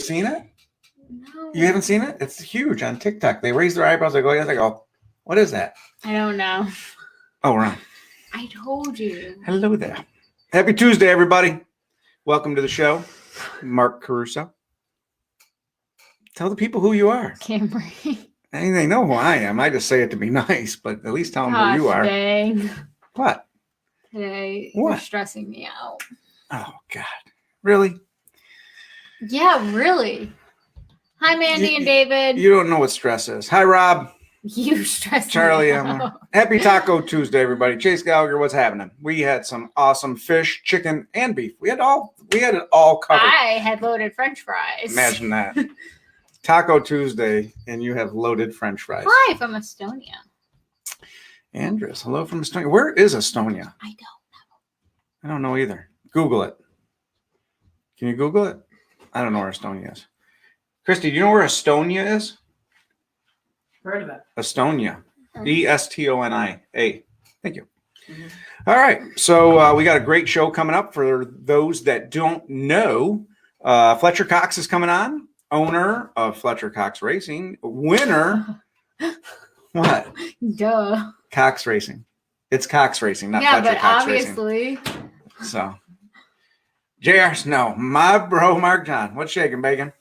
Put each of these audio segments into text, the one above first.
seen it? No. You haven't seen it? It's huge on TikTok. They raise their eyebrows. They go, yes. I go, what is that? I don't know. Oh, we're on. I told you. Hello there. Happy Tuesday, everybody. Welcome to the show. Mark Caruso. Tell the people who you are. Camry. I mean, they know who I am. I just say it to be nice, but at least tell them who you are. Dang. What? Today, What? you're stressing me out. Oh, God. Really? Yeah, really. Hi, Mandy and David. You don't know what stress is. Hi, Rob. You stress Charlie me Emmer. out. Happy Taco Tuesday, everybody. Chase Gallagher, what's happening? We had some awesome fish, chicken, and beef. We had it all covered. I had loaded French fries. Imagine that. Taco Tuesday, and you have loaded French fries. Hi from Estonia. Andres, hello from Estonia. Where is Estonia? I don't know. I don't know either. Google it. Can you Google it? I don't know where Estonia is. Christy, do you know where Estonia is? Heard of it. Estonia. E-S-T-O-N-I-A. Thank you. Mm-hmm. All right. So we got a great show coming up for those that don't know. Fletcher Cox is coming on. Owner of Fletcher Cox Racing. Winner. What? Duh. Cox Racing. It's Cox Racing, not Yeah, Fletcher but Cox obviously. Racing. So, JR Snow, my bro Mark John. What's shaking, bacon?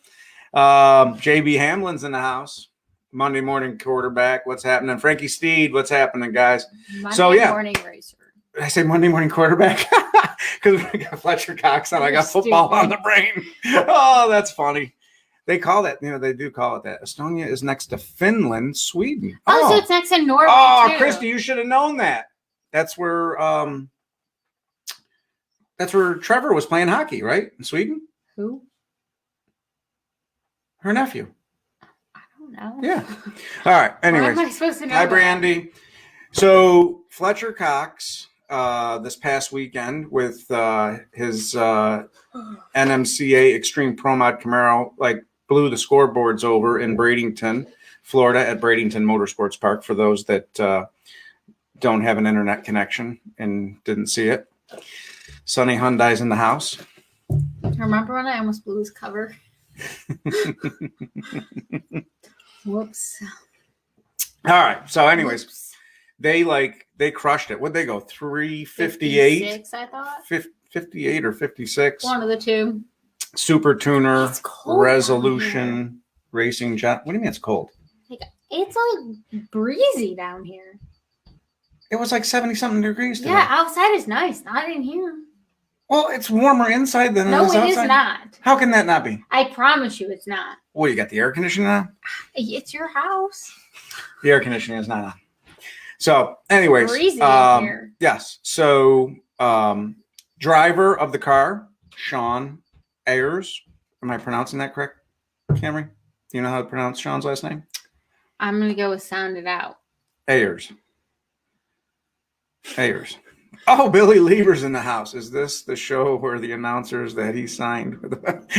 JB Hamlin's in the house. Monday morning quarterback. What's happening? Frankie Steed. What's happening, guys? Monday morning racer. Did I say Monday morning quarterback? Because we got Fletcher Cox on. I got football on the brain. Oh, that's funny. They call that, they do call it that. Estonia is next to Finland, Sweden. Oh, so it's next to Norway, too. Christy, you should have known that. That's where Trevor was playing hockey, right? In Sweden? Who? Her nephew. I don't know. Yeah. All right. Anyways. How am I supposed to know Hi, that? Brandy. So Fletcher Cox this past weekend with his NMCA Extreme Pro Mod Camaro, blew the scoreboards over in Bradenton, Florida at Bradenton Motorsports Park for those that don't have an internet connection and didn't see it. Sonny Hyundai's in the house. Remember when I almost blew his cover? Whoops. All right. So anyways, Whoops. they crushed it. What'd they go? 358? 56, I thought. 58 or 56? One of the two. Super tuner, It's cold resolution, racing jet. What do you mean it's cold? It's breezy down here. It was 70-something degrees today. Yeah, outside is nice. Not in here. Well, it's warmer inside than it is outside. No, it is not. How can that not be? I promise you it's not. Well, you got the air conditioning on? It's your house. The air conditioning is not on. So, anyways. Breezy in here. Yes. So, driver of the car, Shawn Ayers. Am I pronouncing that correct, Camry? Do you know how to pronounce Shawn's last name? I'm going to go with sound it out. Ayers. Oh, Billy Lieber's in the house. Is this the show where the announcers that he signed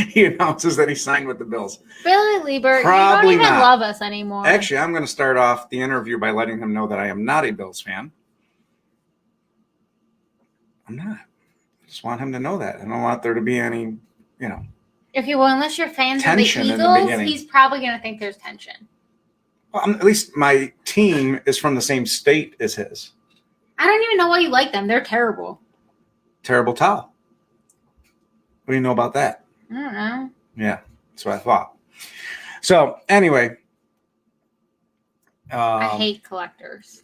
he announces that he signed with the Bills? Billy Lieber, Probably you don't even not. love us anymore. Actually, I'm going to start off the interview by letting him know that I am not a Bills fan. I'm not. I just want him to know that. I don't want there to be any, If you will, unless you're fans of the tension in the Eagles, beginning. he's probably going to think there's tension. Well, at least my team is from the same state as his. I don't even know why you like them. They're terrible. Terrible towel. What do you know about that? I don't know. Yeah, that's what I thought. So, anyway. I hate collectors.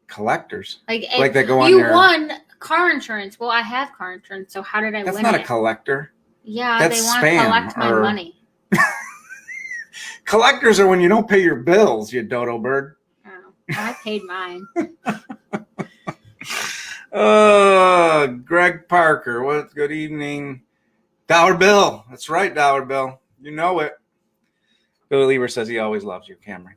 Collectors? Like they go on you there. won car insurance. Well, I have car insurance, so how did I That's win not it? a collector. Yeah, That's they want to spam collect my or- money. Collectors are when you don't pay your bills, you dodo bird. Oh, I paid mine. Greg Parker. What? Good evening. Dollar Bill. That's right, Dollar Bill. You know it. Billy Lieber says he always loves you, Camry.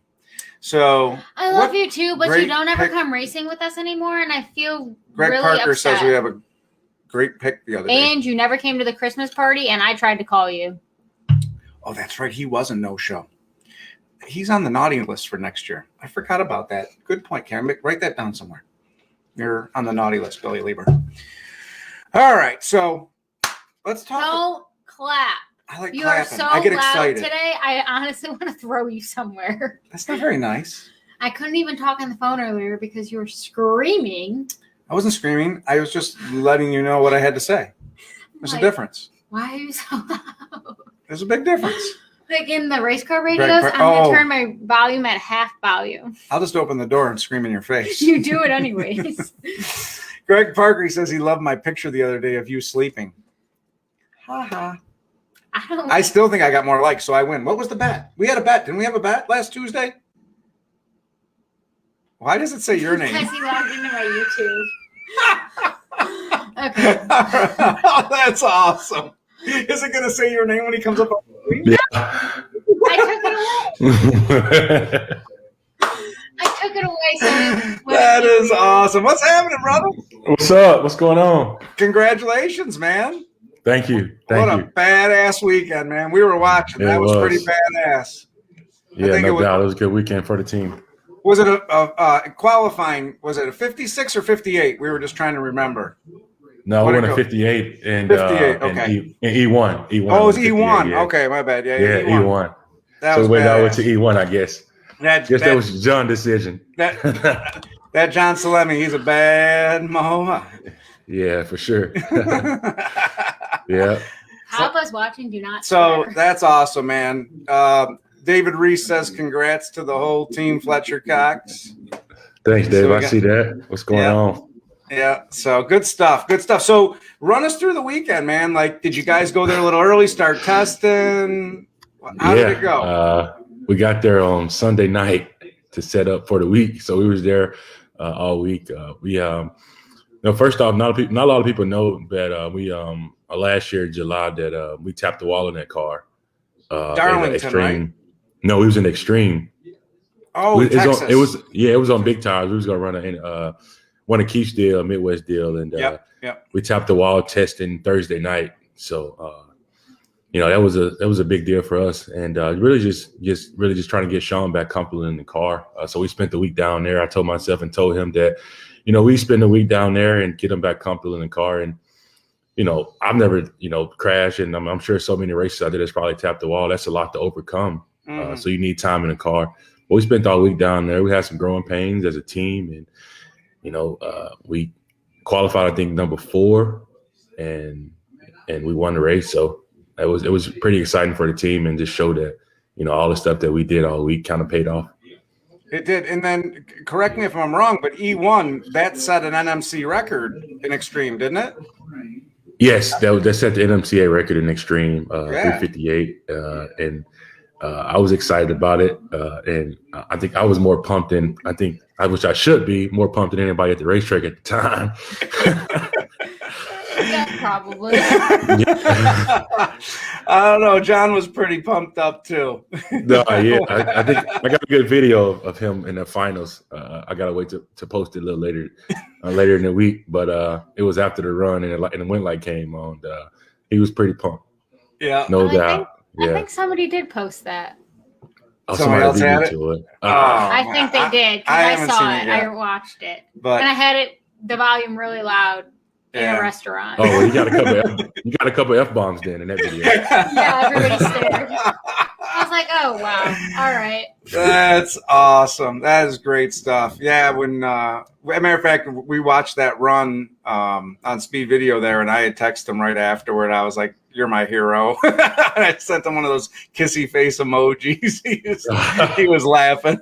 So I love you too, but great you don't ever pick. come racing with us anymore, and I feel Greg really Parker upset. says we have a great pick the other day. And you never came to the Christmas party, and I tried to call you. Oh, that's right. He was a no-show. He's on the naughty list for next year. I forgot about that. Good point, Karen. Write that down somewhere. You're on the naughty list, Billy Lieber. All right, so let's talk. Don't clap. I like You are clapping. so I get loud excited. today. I honestly want to throw you somewhere. That's not very nice. I couldn't even talk on the phone earlier because you were screaming. I wasn't screaming. I was just letting you know what I had to say. There's a difference. Why are you so loud? There's a big difference. Like in the race car radios, I'm going to turn my volume at half volume. I'll just open the door and scream in your face. You do it anyways. Greg Parker, he says he loved my picture the other day of you sleeping. Ha ha. I still think I got more likes, so I win. What was the bet? We had a bet. Didn't we have a bet last Tuesday? Why does it say your name? Because he logged into my YouTube. Okay. Oh, that's awesome. Is it going to say your name when he comes up on the screen? Yeah. I took it away. So that is awesome. What's happening, brother? What's up? What's going on? Congratulations, man. Thank you. What a badass weekend, man. We were watching. That was pretty badass. Yeah, no doubt. It was a good weekend for the team. Was it a qualifying? Was it a 56 or 58? We were just trying to remember. No, we went a 58 and 58. Okay. And E1. Oh, it was E1. Yeah. Okay, my bad. Yeah, E1. That so was wait, I went to E1, I guess. That was John's decision. That John Salemi, he's a bad Mahoma. Yeah, for sure. Yeah. Help us watching. Do not. So that's awesome, man. David Reese says congrats to the whole team, Fletcher Cox. Thanks, Dave. I see that. What's going on? Yeah. So good stuff. Good stuff. So run us through the weekend, man. Like, did you guys go there a little early, start testing? How did it go? We got there on Sunday night to set up for the week. So we was there all week. First off, not a lot of people know that we last year in July that we tapped the wall in that car. Darlington, right? No, we was in Extreme. Oh, Texas. It was on big tires. We was gonna run one of Keith's deal, a Midwest deal, and we tapped the wall testing Thursday night. So that was a big deal for us, and really just trying to get Shawn back comfortable in the car. So we spent the week down there. I told myself and told him that, we spend the week down there and get him back comfortable in the car. And I've never crashed, and I'm sure so many races I did that's probably tapped the wall. That's a lot to overcome. So you need time in the car. But we spent all week down there. We had some growing pains as a team, and we qualified, I think, number 4, and we won the race. So it was pretty exciting for the team, and just showed that all the stuff that we did all week kind of paid off. It did. And then correct me if I'm wrong, but E1 that set an NMC record in Extreme, didn't it? Yes, that set the NMCA record in Extreme, 358, and I was excited about it, and I think I was more pumped than I should be more pumped than anybody at the racetrack at the time. Yeah, probably. I don't know. John was pretty pumped up too. No, yeah, I think I got a good video of him in the finals. I gotta wait to post it a little later in the week, but it was after the run and the wind light came on. He was pretty pumped. Yeah, no doubt. I think somebody did post that. Oh, somebody else had it. I think they did because I saw it. I watched it, and I had the volume really loud. In a restaurant. Oh, well, you got a couple F-bombs then in that video. Yeah, everybody stared. I was like, oh wow, all right. That's awesome. That is great stuff. Yeah, when as a matter of fact, we watched that run on Speed Video there, and I had texted him right afterward. I was like, "You're my hero." I sent him one of those kissy face emojis. He was laughing.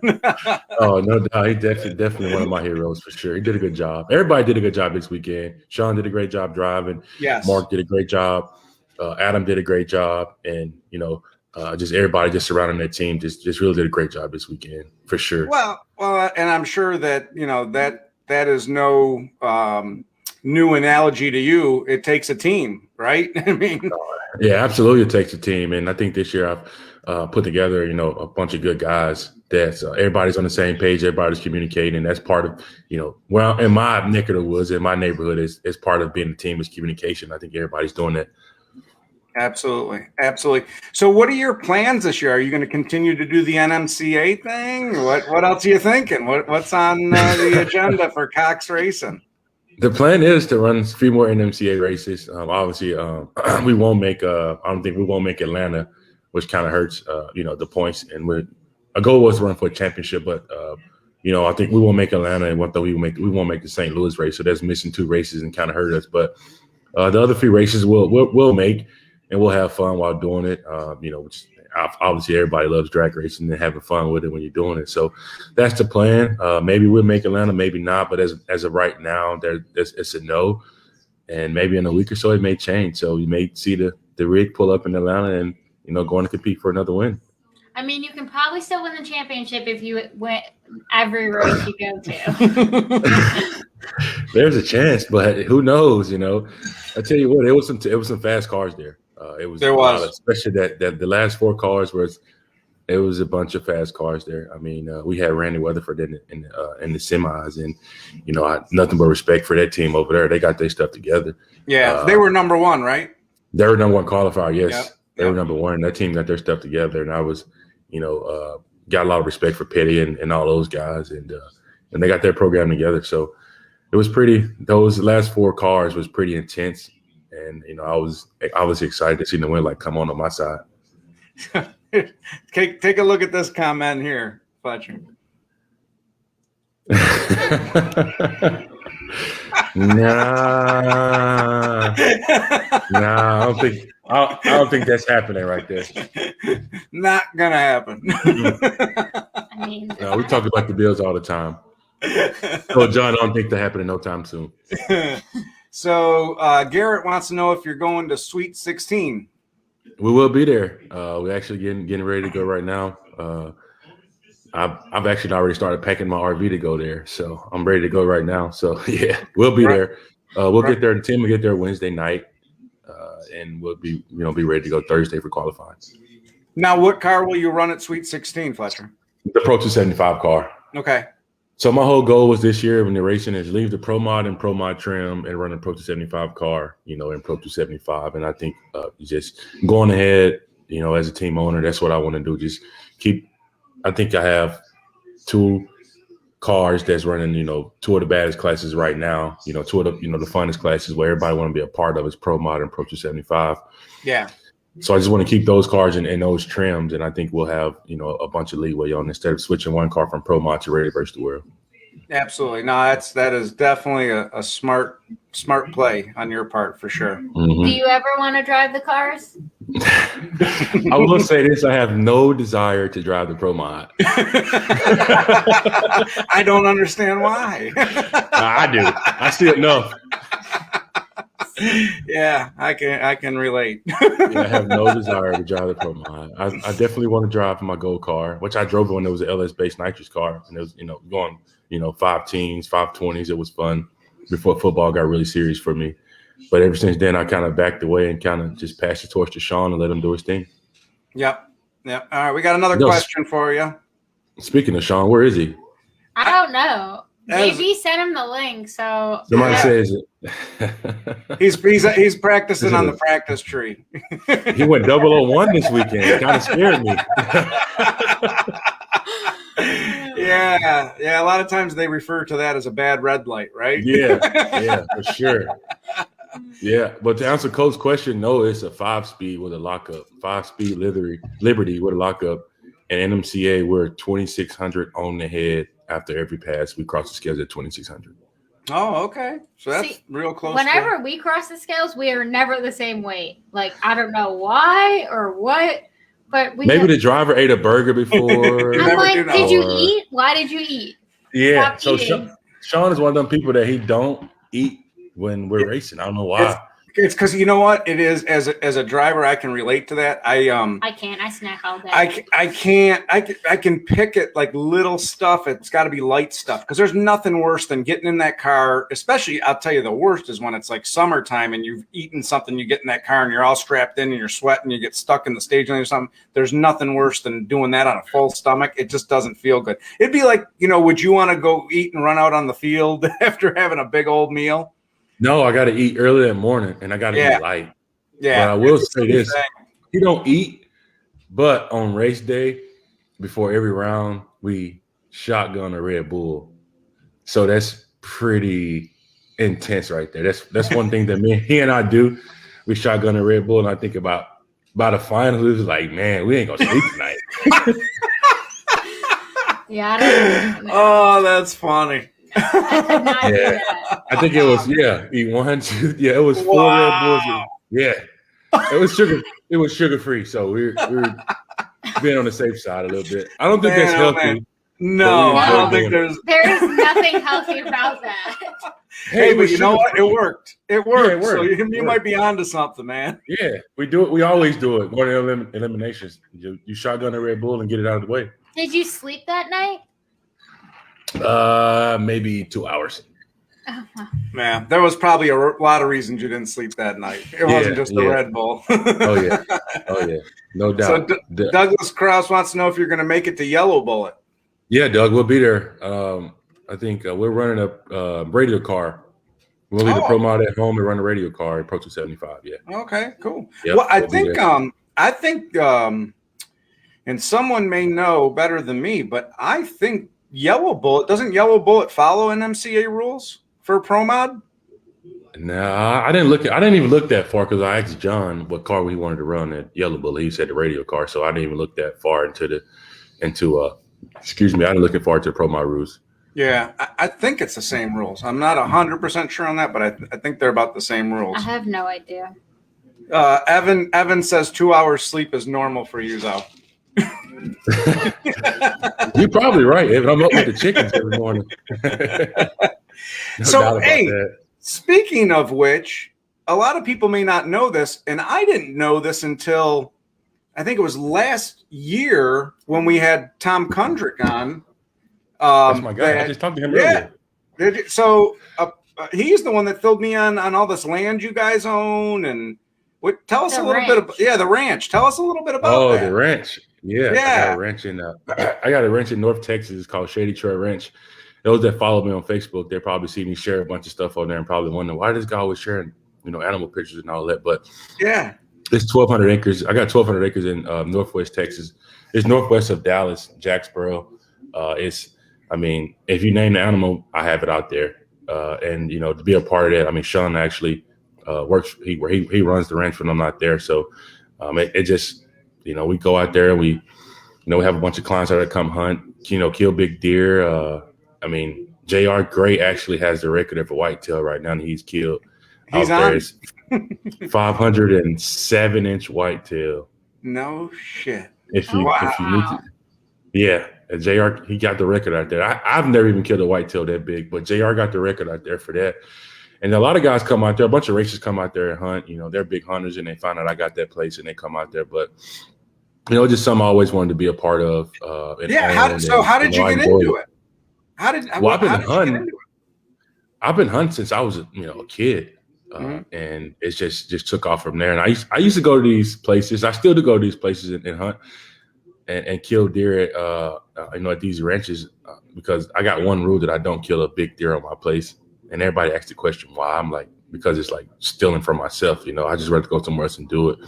Oh, no doubt. He definitely one of my heroes for sure. He did a good job. Everybody did a good job this weekend. Shawn did a great job driving. Yes. Mark did a great job. Adam did a great job, and just everybody just surrounding that team just really did a great job this weekend for sure. Well, and I'm sure that that is no new analogy to you. It takes a team, right? I mean, yeah, absolutely, it takes a team, and I think this year I've put together a bunch of good guys that everybody's on the same page, everybody's communicating, and that's part of well, in my neck of the woods, in my neighborhood, is part of being a team is communication. I think everybody's doing that. Absolutely. So what are your plans this year? Are you going to continue to do the NMCA thing? What else are you thinking? What's on the agenda for Cox Racing? The plan is to run a few more NMCA races. Obviously, we won't make. I don't think we won't make Atlanta, which kind of hurts. The points. And our goal was to run for a championship, but I think we won't make Atlanta, and we won't make the St. Louis race. So that's missing 2 races and kind of hurt us. But the other 3 races we'll make, and we'll have fun while doing it. Which obviously everybody loves drag racing and having fun with it when you're doing it. So that's the plan. Maybe we'll make Atlanta, maybe not. But as of right now, it's a no. And maybe in a week or so it may change. So you may see the rig pull up in Atlanta and going to compete for another win. I mean, you can probably still win the championship if you win every race you go to. There's a chance, but who knows? I tell you what, it was some fast cars there. There was, especially that the last 4 cars it was a bunch of fast cars there. I mean, we had Randy Weatherford in the semis, and nothing but respect for that team over there. They got their stuff together. Yeah, they were number 1, right? They were number 1 qualifier. Yes, yep. They were number 1. That team got their stuff together, and I was, got a lot of respect for Petty and all those guys, and they got their program together. So it was pretty. Those last 4 cars was pretty intense, and I was obviously excited to see the win come on my side. Take a look at this comment here, Fletcher. Nah, I don't think that's happening right there. Not gonna happen. I mean, no, we talk about the Bills all the time. So, John, I don't think that happening no time soon. So, Garrett wants to know if you're going to Sweet 16. We will be there. We're actually getting ready to go right now. I've actually already started packing my RV to go there, so I'm ready to go right now. So yeah, we'll be there. We'll get there. The team will get there Wednesday night, and we'll be ready to go Thursday for qualifying. Now, what car will you run at Sweet 16, Fletcher? The Pro 275 car. Okay. So my whole goal was this year when the racing is leave the Pro Mod and Pro Mod trim and run a Pro 275 car, in Pro 275. And I think just going ahead, as a team owner, that's what I want to do. Just keep. I think I have 2 cars that's running, 2 of the baddest classes right now. 2 of the, the funnest classes where everybody want to be a part of is Pro Mod and Pro 275. Yeah. So I just want to keep those cars in those trims, and I think we'll have, a bunch of leeway on instead of switching one car from Pro Mod to Ready versus the World. Absolutely. No, that is definitely a smart play on your part for sure. Mm-hmm. Do you ever want to drive the cars? I will say this: I have no desire to drive the Pro Mod. I don't understand why. I do. I see it enough. Yeah, I can relate. Yeah, I have no desire to drive the Pro Mod. I definitely want to drive my gold car, which I drove when it was an LS-based nitrous car, and it was going 5 teens, 520s. It was fun before football got really serious for me. But ever since then, I kind of backed away and kind of just passed the torch to Shawn and let him do his thing. Yep. All right, we got another question for you. Speaking of Shawn, where is he? I don't know. JB sent him the link, so somebody says he's practicing on the practice tree. He went 001 this weekend. It kind of scared me. Yeah. A lot of times they refer to that as a bad red light, right? Yeah, for sure. Yeah, but to answer Coach's question, no, it's a 5-speed with a lockup. 5-speed Liberty with a lockup. And NMCA, we're 2,600 on the head. After every pass, we cross the scales at 2,600. Oh, okay. So that's real close. Whenever we cross the scales, we are never the same weight. I don't know why or what, but maybe the driver ate a burger before. I'm like, did you eat? Why did you eat? Yeah. So Shawn is one of them people that he don't eat when we're racing. I don't know why. It's because you know what it is. As a driver, I can relate to that. I can't. I snack all day. I can't. I can pick it like little stuff. It's got to be light stuff because there's nothing worse than getting in that car. Especially, I'll tell you, the worst is when it's like summertime and you've eaten something. You get in that car and you're all strapped in and you're sweating. You get stuck in the stage lane or something. There's nothing worse than doing that on a full stomach. It just doesn't feel good. It'd be like, would you want to go eat and run out on the field after having a big old meal? No, I got to eat early in the morning, and I got to eat light. Yeah, but I will say this: you don't eat, but on race day, before every round, we shotgun a Red Bull. So that's pretty intense right there. That's one thing that he and I do. We shotgun a Red Bull, and I think about a final. It was like, man, we ain't gonna sleep tonight. Yeah, I don't know. Oh, that's funny. I could not do Yeah. that. I think it was eat 1, 2. Yeah, it was 4 Red Bulls. Yeah, it was sugar. It was sugar free, so we're being on the safe side a little bit. I don't think that's healthy. No, I don't think There is nothing healthy about that. Hey, but you know what? It worked. It worked. Yeah, it worked. So you might be onto something, man. Yeah, we do it. We always do it. One eliminations. You shotgun a Red Bull and get it out of the way. Did you sleep that night? Maybe 2 hours. Oh, wow. Man, there was probably a lot of reasons you didn't sleep that night. It wasn't just the Red Bull. Oh yeah, no doubt. So Douglas Krause wants to know if you're going to make it to Yellow Bullet. Yeah, Doug, we'll be there. I think we're running a radio car. We'll leave the pro mod at home and run a radio car at Pro 275. Yeah. Okay, cool. Yep, well, I think, and someone may know better than me, but I think doesn't Yellow Bullet follow NMCA rules for pro mod? Nah, I didn't even look that far because I asked John what car he wanted to run at Yellow Bullet. He said the radio car, so I didn't even look that far into excuse me, I didn't looking forward to the pro mod rules. Yeah, I think it's the same rules. I'm not 100% sure on that, but I think they're about the same rules. I have no idea. Evan says 2 hours sleep is normal for you, though. You're probably right, Evan. I'm up with the chickens every morning. So, hey, speaking of which, a lot of people may not know this, and I didn't know this until I think it was last year when we had Tom Kundrick on. That's my guy. I just talked to him earlier. So he's the one that filled me on all this land you guys own, and tell us a little bit about the ranch. Tell us a little bit about that. The ranch. Yeah. I got a ranch in North Texas. It's called Shady Trail Ranch. Those that follow me on Facebook, they probably see me share a bunch of stuff on there and probably wonder why this guy was sharing, animal pictures and all that. But yeah, it's 1,200 acres. I got 1,200 acres in Northwest Texas. It's northwest of Dallas, Jacksboro. If you name the animal, I have it out there. And to be a part of that, Shawn actually works. He runs the ranch when I'm not there. So it just, we go out there and we have a bunch of clients that come hunt, kill big deer. J.R. Gray actually has the record of a whitetail right now, and he's killed. He's out on. there 507-inch whitetail. No shit. If you need to, yeah. JR, he got the record out there. I've never even killed a whitetail that big, but JR got the record out there for that. And a lot of guys come out there, a bunch of racers come out there and hunt. They're big hunters, and they find out I got that place, and they come out there. But just something I always wanted to be a part of. How did you get into it? I've been hunting since I was a kid, and it just took off from there. And I used to go to these places. I still do go to these places and hunt. And kill deer at these ranches because I got one rule that I don't kill a big deer on my place. And everybody asks the question why. I'm like, because it's like stealing from myself. I just rather go somewhere else and do it.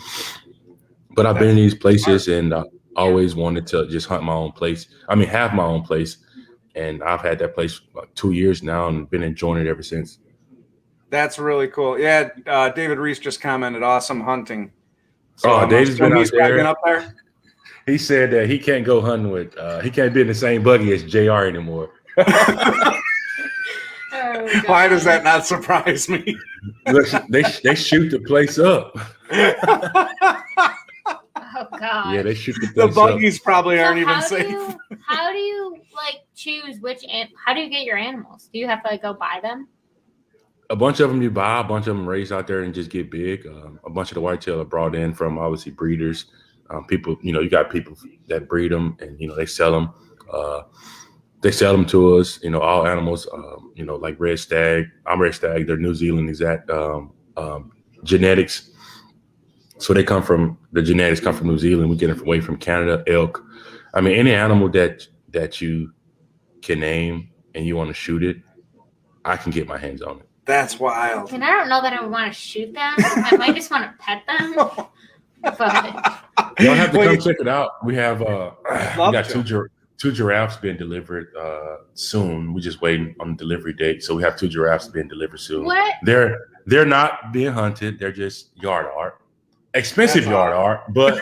But I've been in these places and I always wanted to just hunt my own place. Have my own place. And I've had that place for 2 years now and been enjoying it ever since. That's really cool. Yeah, David Reese just commented, awesome hunting. So David's been out there. Been up there. He said that he can't go hunting with, he can't be in the same buggy as JR anymore. Why does that not surprise me? They shoot the place up. Oh God! Yeah, they shoot the place up. The buggies probably aren't even safe. How do you choose how do you get your animals? Do you have to go buy them? A bunch of them you buy, a bunch of them raise out there and just get big. A bunch of the whitetail are brought in from obviously breeders. People, you got people that breed them and, they sell them. They sell them to us, all animals, like red stag. I'm red stag. They're New Zealand exact genetics. So the genetics come from New Zealand. We get them away from Canada, elk. Any animal that you can name and you want to shoot it, I can get my hands on it. That's wild. And I don't know that I would want to shoot them. I might just want to pet them. But you don't have to come check it out. We have we got 2 giraffes being delivered soon. We're just waiting on the delivery date. So we have 2 giraffes being delivered soon. What? They're not being hunted. They're just yard art. Expensive yard art, but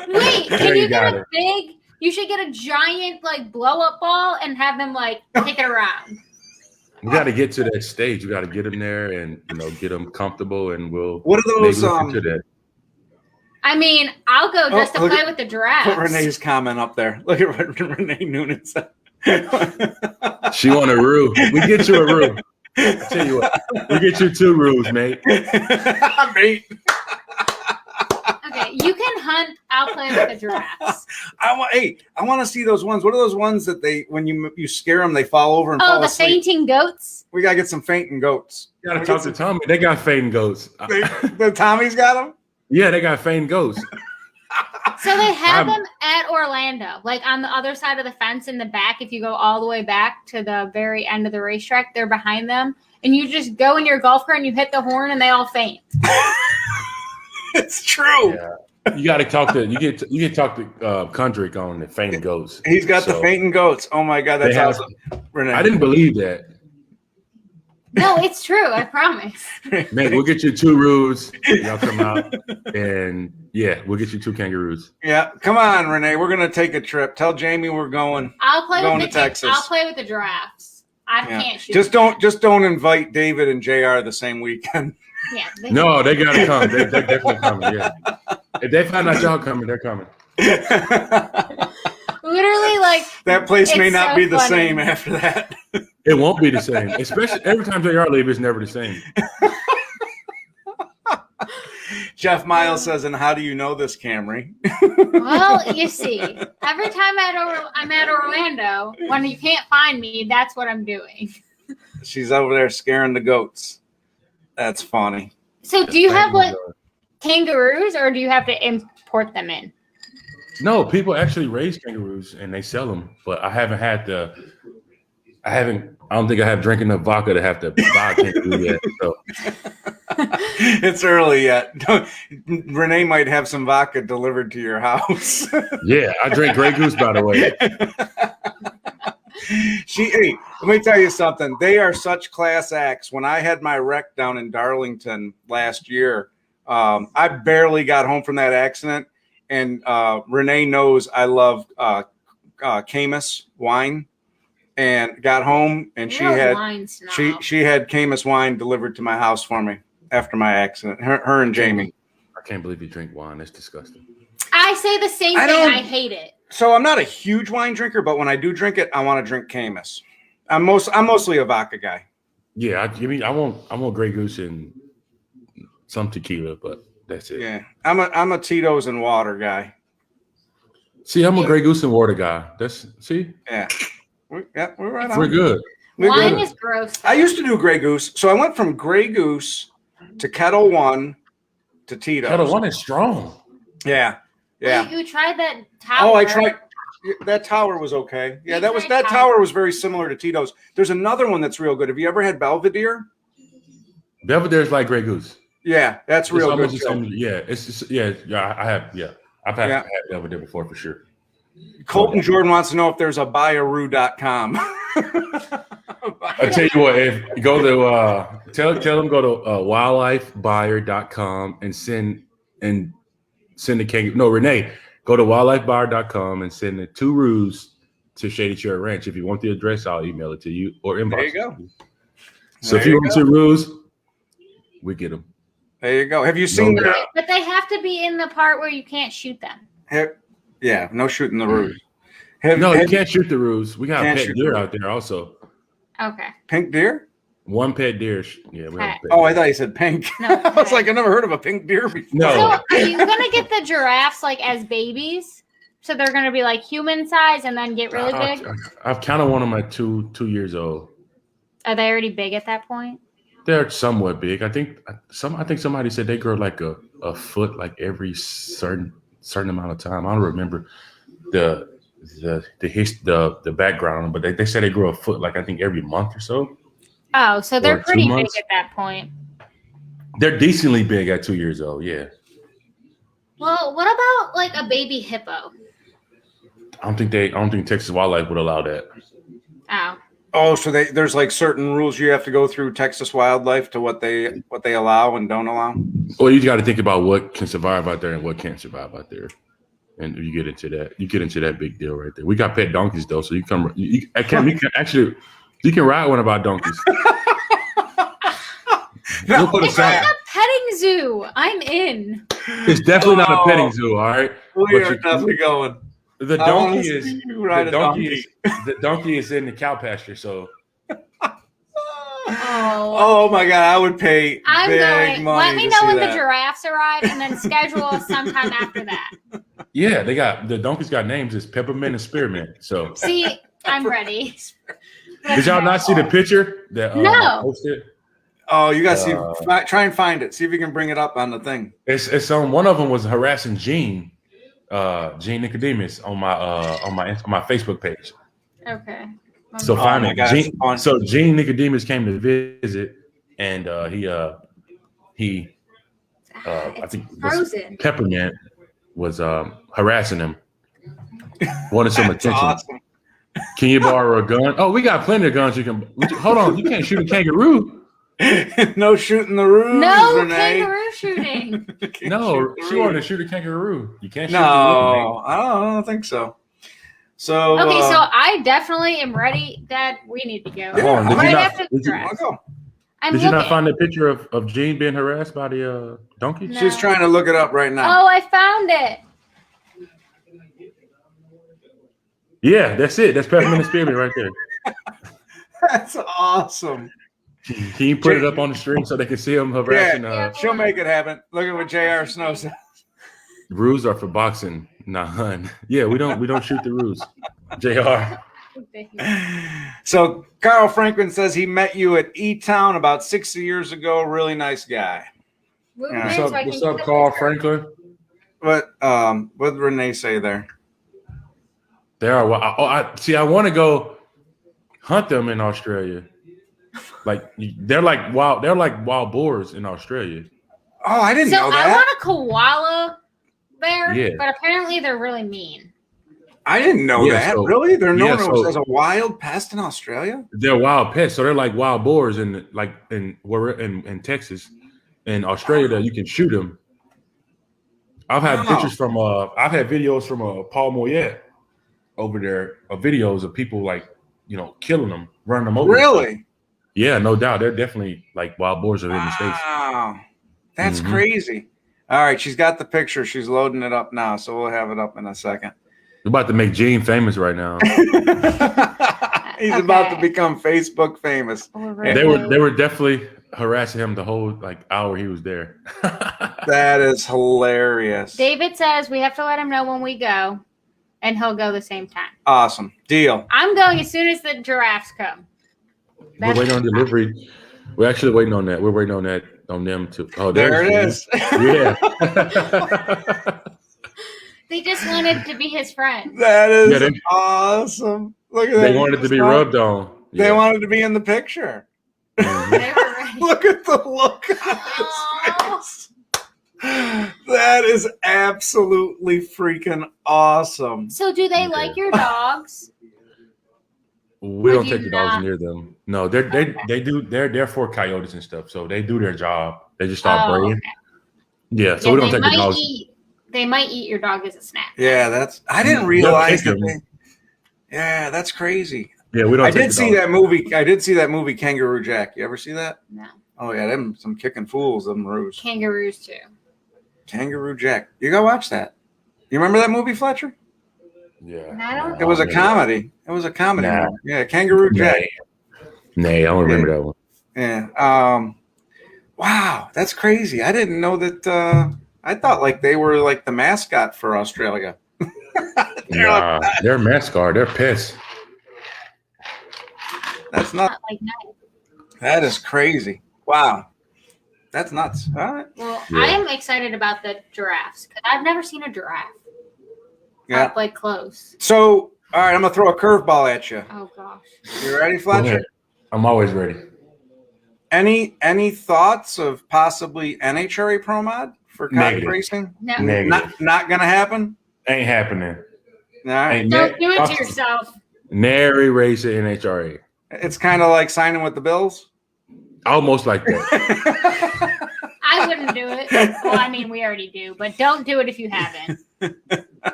Wait, There can you you get got a big? You should get a giant like blow up ball and have them like kick it around. we got to get to that stage. We got to get them there and get them comfortable, and we'll. What are those? maybe look into that. I mean, I'll go just to play with the giraffes. Put Renee's comment up there. Look at what Renee Noonan said. She want a roo. We get you a roo. I tell you what, we get you 2 roos, mate. Mate. Okay, you can hunt. I'll play with the giraffes. I want to see those ones. What are those ones that when you scare them, they fall over and Oh, fall the asleep? fainting goats. We gotta get some fainting goats. You gotta talk to Tommy. They got fainting goats. The Tommy's got them. Yeah, they got fainting goats. So they have them at Orlando, like on the other side of the fence in the back. If you go all the way back to the very end of the racetrack, they're behind them, and you just go in your golf cart and you hit the horn, and they all faint. It's true. Yeah. You got to talk to you get talk to Kendrick on the fainting goats. He's got the fainting goats. Oh my god, that's awesome. Renee. I didn't believe that. No, it's true. I promise. Man, we'll get you 2 roos. Y'all come out, and yeah, we'll get you 2 kangaroos. Yeah, come on, Renee. We're gonna take a trip. Tell Jamie we're going. I'll play Going with to the Texas. I'll play with the giraffes. I can't shoot. Just don't invite David and JR the same weekend. Yeah. No, they gotta come. They're definitely coming. Yeah, if they find out y'all coming, they're coming. Literally, like that place may it's not so be the funny. same after that. It won't be the same. Especially every time JR leave, it's never the same. Jeff Miles says, and how do you know this, Camry? Well, you see, every time I'm at Orlando, when you can't find me, that's what I'm doing. She's over there scaring the goats. That's funny. So do you have like kangaroos, or do you have to import them in? No, people actually raise kangaroos and they sell them, but I haven't had the. I don't think I have drank enough vodka to have to buy a kangaroo yet. So it's early yet. Renee might have some vodka delivered to your house. Yeah, I drink Grey Goose, by the way. Hey, let me tell you something. They are such class acts. When I had my wreck down in Darlington last year, I barely got home from that accident. And Renee knows I love Camus wine, and got home and she had Camus wine delivered to my house for me after my accident. Her and Jamie. I can't believe you drink wine. That's disgusting. I say the same thing. I hate it. So I'm not a huge wine drinker, but when I do drink it, I want to drink Camus. I'm mostly a vodka guy. Yeah, I want Grey Goose and some tequila, but that's it. Yeah, I'm a Tito's and water guy. See, I'm a Grey Goose and water guy. Yeah. We're right on. We're good. Wine is gross. I used to do Grey Goose, so I went from Grey Goose to Kettle One to Tito's. Kettle One is strong. Yeah. Wait, you tried that tower? Oh, I tried. That tower was okay. Yeah, that tower was very similar to Tito's. There's another one that's real good. Have you ever had Belvedere? Belvedere's like Grey Goose. Yeah, that's real good. I have. Yeah, I've had Belvedere before for sure. Colton Jordan wants to know if there's a buyaroo.com. I tell you what, if you go to tell them go to wildlifebuyer.com and send the kangaroo. No, Renee, go to wildlifebuyer.com and send the 2 roos to Shady Chair Ranch. If you want the address, I'll email it to you or inbox. There you go. So if you want 2 roos, we get them. There you go. Have you seen But they have to be in the part where you can't shoot them. Yeah, no shooting the roos. You can't shoot the roos. We got a pet deer out there also. Okay. Pink deer? One pet deer. Yeah, we have a pet I thought you said pink. No, I was like, I never heard of a pink deer before. No. So are you gonna get the giraffes like as babies? So they're gonna be like human size and then get really big? I've counted one of my 2 years old. Are they already big at that point? They're somewhat big. I think somebody said they grow like a foot like every certain amount of time. I don't remember the background on them, but they said they grow a foot like I think every month or so. Oh, so they're pretty big at that point. They're decently big at 2 years old, yeah. Well, what about like a baby hippo? I don't think Texas Wildlife would allow that. Oh. Oh, so there's like certain rules you have to go through Texas Wildlife to what they allow and don't allow. Well, you got to think about what can survive out there and what can't survive out there, and you get into that big deal right there. We got pet donkeys though, so you can ride one of our donkeys. No, It's like a petting zoo. I'm in. It's definitely not a petting zoo, all right. We are definitely going. The donkey is in the cow pasture, so. Oh my God! I would pay big money. Let me know when the giraffes arrive, and then schedule us sometime after that. Yeah, the donkeys got names. It's Peppermint and Spearmint. So see, I'm ready. Did y'all not see the picture that no. posted? Oh, you guys see? Try and find it. See if you can bring it up on the thing. It's on. One of them was harassing Gene Nicodemus on my Facebook page. Okay. So finally, Gene Nicodemus came to visit, and I think Peppermint was harassing him, wanted some attention. Awesome. Can you borrow a gun? Oh, we got plenty of guns. Hold on. You can't shoot a kangaroo. No shooting the roos. No Renee. kangaroo shooting. No, she wanted to shoot a kangaroo. You can't shoot. No, I don't think so. So okay, so I definitely am ready. Dad, we need to go. Yeah, did you not find the picture of Jean being harassed by the donkey? No. She's trying to look it up right now. Oh, I found it. Yeah, that's it. That's Peppermint and Spearmint right there. That's awesome. Can you put it up on the screen so they can see him harassing? Yeah, she'll make it happen. Look at what J.R. Snow says. Roos are for boxing, not hun. Yeah, we don't shoot the roos. JR. So Carl Franklin says he met you at E-Town about 60 years ago. Really nice guy. Yeah. What's up, Carl Franklin? What did Renee say there? They are. I want to go hunt them in Australia. Like they're like wild boars in Australia. Oh, I didn't know that. I want a koala there, yeah. But apparently they're really mean. I didn't know that. So, really? They're known as a wild pest in Australia? They're wild pests, so they're like wild boars in in Texas. In Australia, you can shoot them. I've had pictures from I've had videos from Paul Moyet over there of videos of people killing them, running them over. Really? Yeah, no doubt. They're definitely like wild boars are in the States. Wow. That's crazy. All right, she's got the picture. She's loading it up now, so we'll have it up in a second. We're about to make Gene famous right now. He's about to become Facebook famous. They were definitely harassing him the whole hour he was there. That is hilarious. David says we have to let him know when we go, and he'll go the same time. Awesome. Deal. I'm going as soon as the giraffes come. We're waiting on delivery. We're actually waiting on that. We're waiting on that on them to. Oh, there it is. Yeah. They just wanted to be his friend. That is awesome. Look at that. They wanted to be rubbed on. Yeah. They wanted to be in the picture. Mm-hmm. Look at the look on his face. That is absolutely freaking awesome. So do they like your dogs? We don't take the dogs near them. No, they do. They're for coyotes and stuff, so they do their job. They just start braying. Okay. Yeah, so we don't take the dogs. They might eat your dog as a snack. Yeah, I didn't realize that. Yeah, that's crazy. Yeah, we don't. I did see that movie, Kangaroo Jack. You ever see that? No. Oh yeah, them some kicking fools, them roos. Kangaroos too. Kangaroo Jack. You gotta watch that. You remember that movie, Fletcher? Yeah. It was a comedy. It was a comedy movie. Yeah, Kangaroo Jack. Nay, I don't remember that one. Yeah. Wow, that's crazy. I didn't know that. I thought they were the mascot for Australia. They're a mascot. They're pissed. That's not that is crazy. Wow. That's nuts. All right. Well, yeah. I am excited about the giraffes because I've never seen a giraffe. Yeah. Up close. So, all right, I'm going to throw a curveball at you. Oh, gosh. You ready, Fletcher? I'm always ready. Any thoughts of possibly NHRA Pro Mod for kart racing? No. Not going to happen? Ain't happening. All right. Don't do it to yourself. Nary race at NHRA. It's kind of like signing with the Bills. Almost like that. I wouldn't do it. Well, I mean, we already do, but don't do it if you haven't.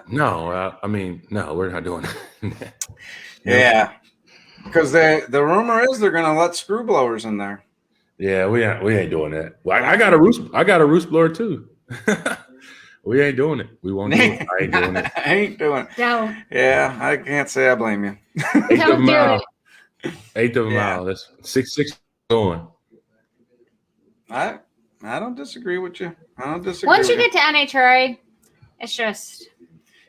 No, no, we're not doing it. Yeah, because the rumor is they're going to let screw blowers in there. Yeah, we ain't doing that. Well, I got a roost blower too. We ain't doing it. We won't do it. I ain't doing it. I ain't doing it. Don't. Yeah, I can't say I blame you. Don't do it. Eighth of a mile. That's 6 going. I don't disagree with you. Once you get to NHRA, it's just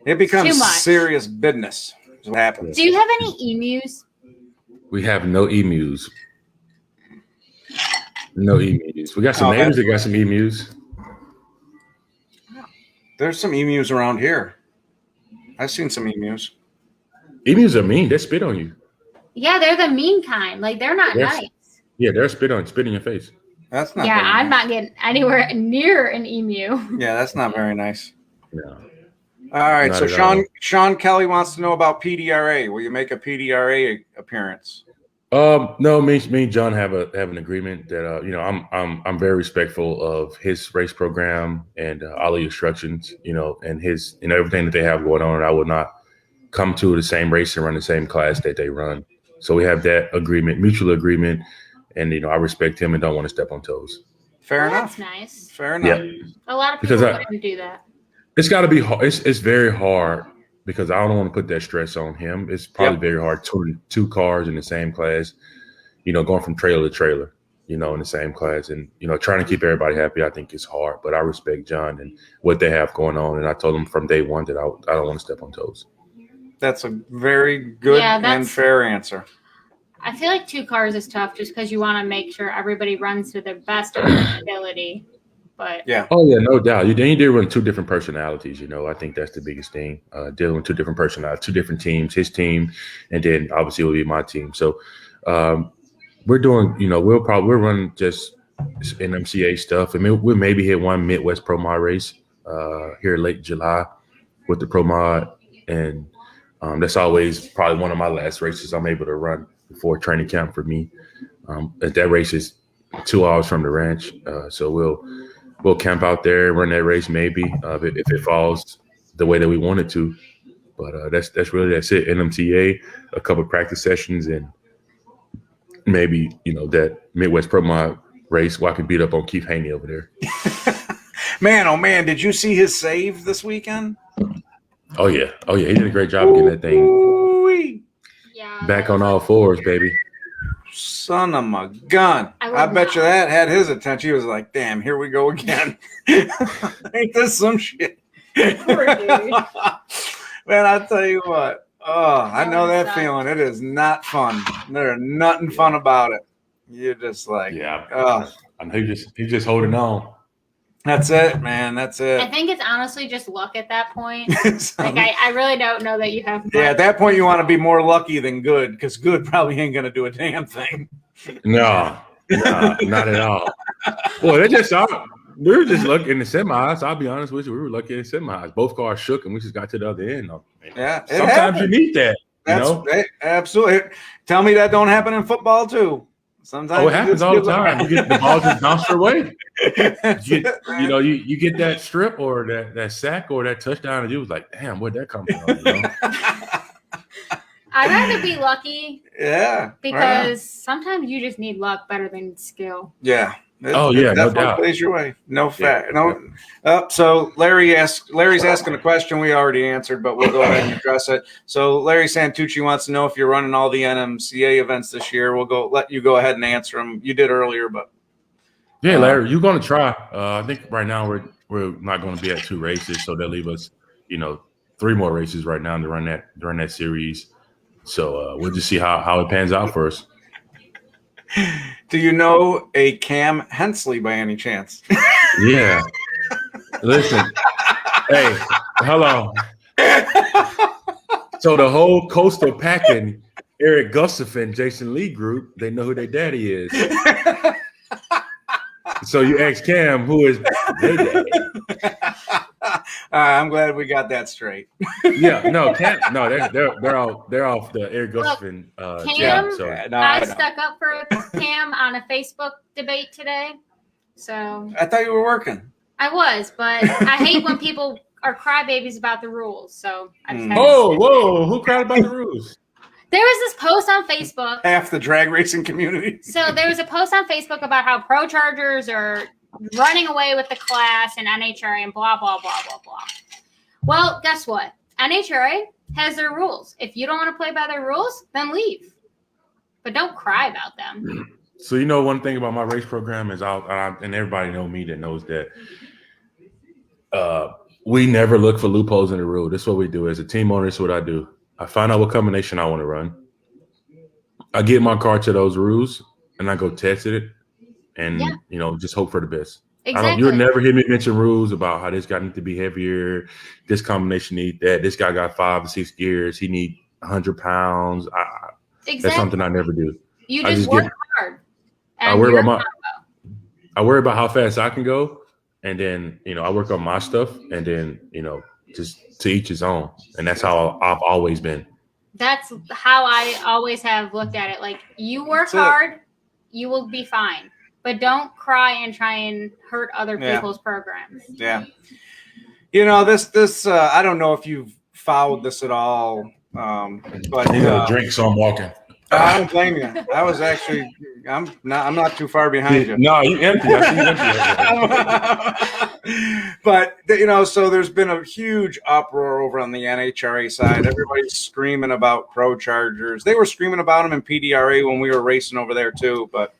it becomes too much. Serious business. Is what happens. Do you have any emus? We have no emus. No emus. We got some neighbors that got some emus. There's some emus around here. I've seen some emus. Emus are mean. They spit on you. Yeah, they're the mean kind. Like, they're not nice. Yeah, they're spit in your face. That's not. Yeah, I'm not getting anywhere near an emu. Yeah, that's not very nice. No. All right, so Shawn Kelly wants to know about PDRA. Will you make a PDRA appearance? No, me and John have an agreement that I'm very respectful of his race program and all the instructions, and his everything that they have going on. And I will not come to the same race and run the same class that they run. So we have that agreement, mutual agreement, and I respect him and don't want to step on toes. Fair enough. That's nice. Fair enough. Yeah. A lot of people wouldn't do that. It's got to be hard. It's very hard because I don't want to put that stress on him. It's probably very hard touring two cars in the same class, going from trailer to trailer, in the same class, and trying to keep everybody happy. I think is hard, but I respect John and what they have going on, and I told him from day one that I don't want to step on toes. That's a very good and fair answer. I feel like two cars is tough just because you want to make sure everybody runs to their best of their ability. But no doubt. You need to run two different personalities. I think that's the biggest thing. Dealing with two different personalities, two different teams, his team, and then obviously it will be my team. So we're doing. We'll run just NMCA stuff. I mean, we'll maybe hit one Midwest Pro Mod race here late July with the Pro Mod, and that's always probably one of my last races I'm able to run before training camp for me. That race is 2 hours from the ranch, so we'll camp out there, run that race maybe if it falls the way that we want it to. But that's it. NMTA, a couple of practice sessions, and maybe that Midwest Pro Mod race where I can beat up on Keith Haney over there. Man, oh man, did you see his save this weekend? Oh yeah, he did a great job of getting that thing back on all fours, baby. Son of a gun. I bet you that had his attention. He was like, damn, here we go again. Ain't this some shit? Poor dude. Man, I tell you what. Oh, I know that feeling. It is not fun. There's nothing fun about it. You're just like, I know he's just holding on. That's it, man. That's it. I think it's honestly just luck at that point. I really don't know that you have. Yeah, at that point, you want to be more lucky than good because good probably ain't going to do a damn thing. No, not at all. Well, we were just lucky in the semis. I'll be honest with you. We were lucky in the semis. Both cars shook, and we just got to the other end. Yeah, sometimes you need that. Absolutely. Tell me that don't happen in football too. Sometimes it happens all the time. You get the ball just bounced your way. You get that strip or that sack or that touchdown, and you was like, "Damn, where'd that come from?" I'd rather be lucky. Yeah. Because sometimes you just need luck better than skill. Yeah. No doubt. Plays your way. No fact. So Larry's asking a question we already answered, but we'll go ahead and address it. So Larry Santucci wants to know if you're running all the NMCA events this year. We'll let you go ahead and answer them. You did earlier, but yeah, Larry, you're going to try. I think right now we're not going to be at 2 races, so they'll leave us, 3 more races right now to run that series. So we'll just see how it pans out for us. Do you know a Cam Hensley by any chance? Yeah. Listen. Hey, hello. So the whole Coastal Packing, Eric Gustafson, Jason Lee group, they know who their daddy is. So you ask Cam, who is their daddy? I'm glad we got that straight. Yeah, no, Cam, no, they're off the Eric Gustafson Cam, So I stuck up for Cam on a Facebook debate today. So I thought you were working. I was, but I hate when people are crybabies about the rules. So I just had to whoa, who cried about the rules? There was this post on Facebook. Half the drag racing community. So there was a post on Facebook about how pro chargers are running away with the class and NHRA and blah, blah, blah, blah, blah. Well, guess what? NHRA has their rules. If you don't want to play by their rules, then leave. But don't cry about them. So you know one thing about my race program is and everybody know me that knows that we never look for loopholes in the rule. That's what we do. As a team owner, that's what I do. I find out what combination I want to run. I get my car to those rules, and I go test it, and just hope for the best. Exactly. You'll never hear me mention rules about how this guy needs to be heavier, this combination need that, this guy got 5 to 6 gears, he need 100 pounds. Exactly. That's something I never do. You just work hard. I worry about how fast I can go, and then I work on my stuff, and then just to each his own, and that's how I've always been. That's how I always have looked at it. Like, you work hard, you will be fine, but don't cry and try and hurt other people's programs. Yeah, this I don't know if you've followed this at all, but drink, so I'm walking. I don't blame you. I was actually, I'm not too far behind you. No, you empty. I see you empty. But so there's been a huge uproar over on the NHRA side. Everybody's screaming about pro chargers. They were screaming about them in PDRA when we were racing over there too. But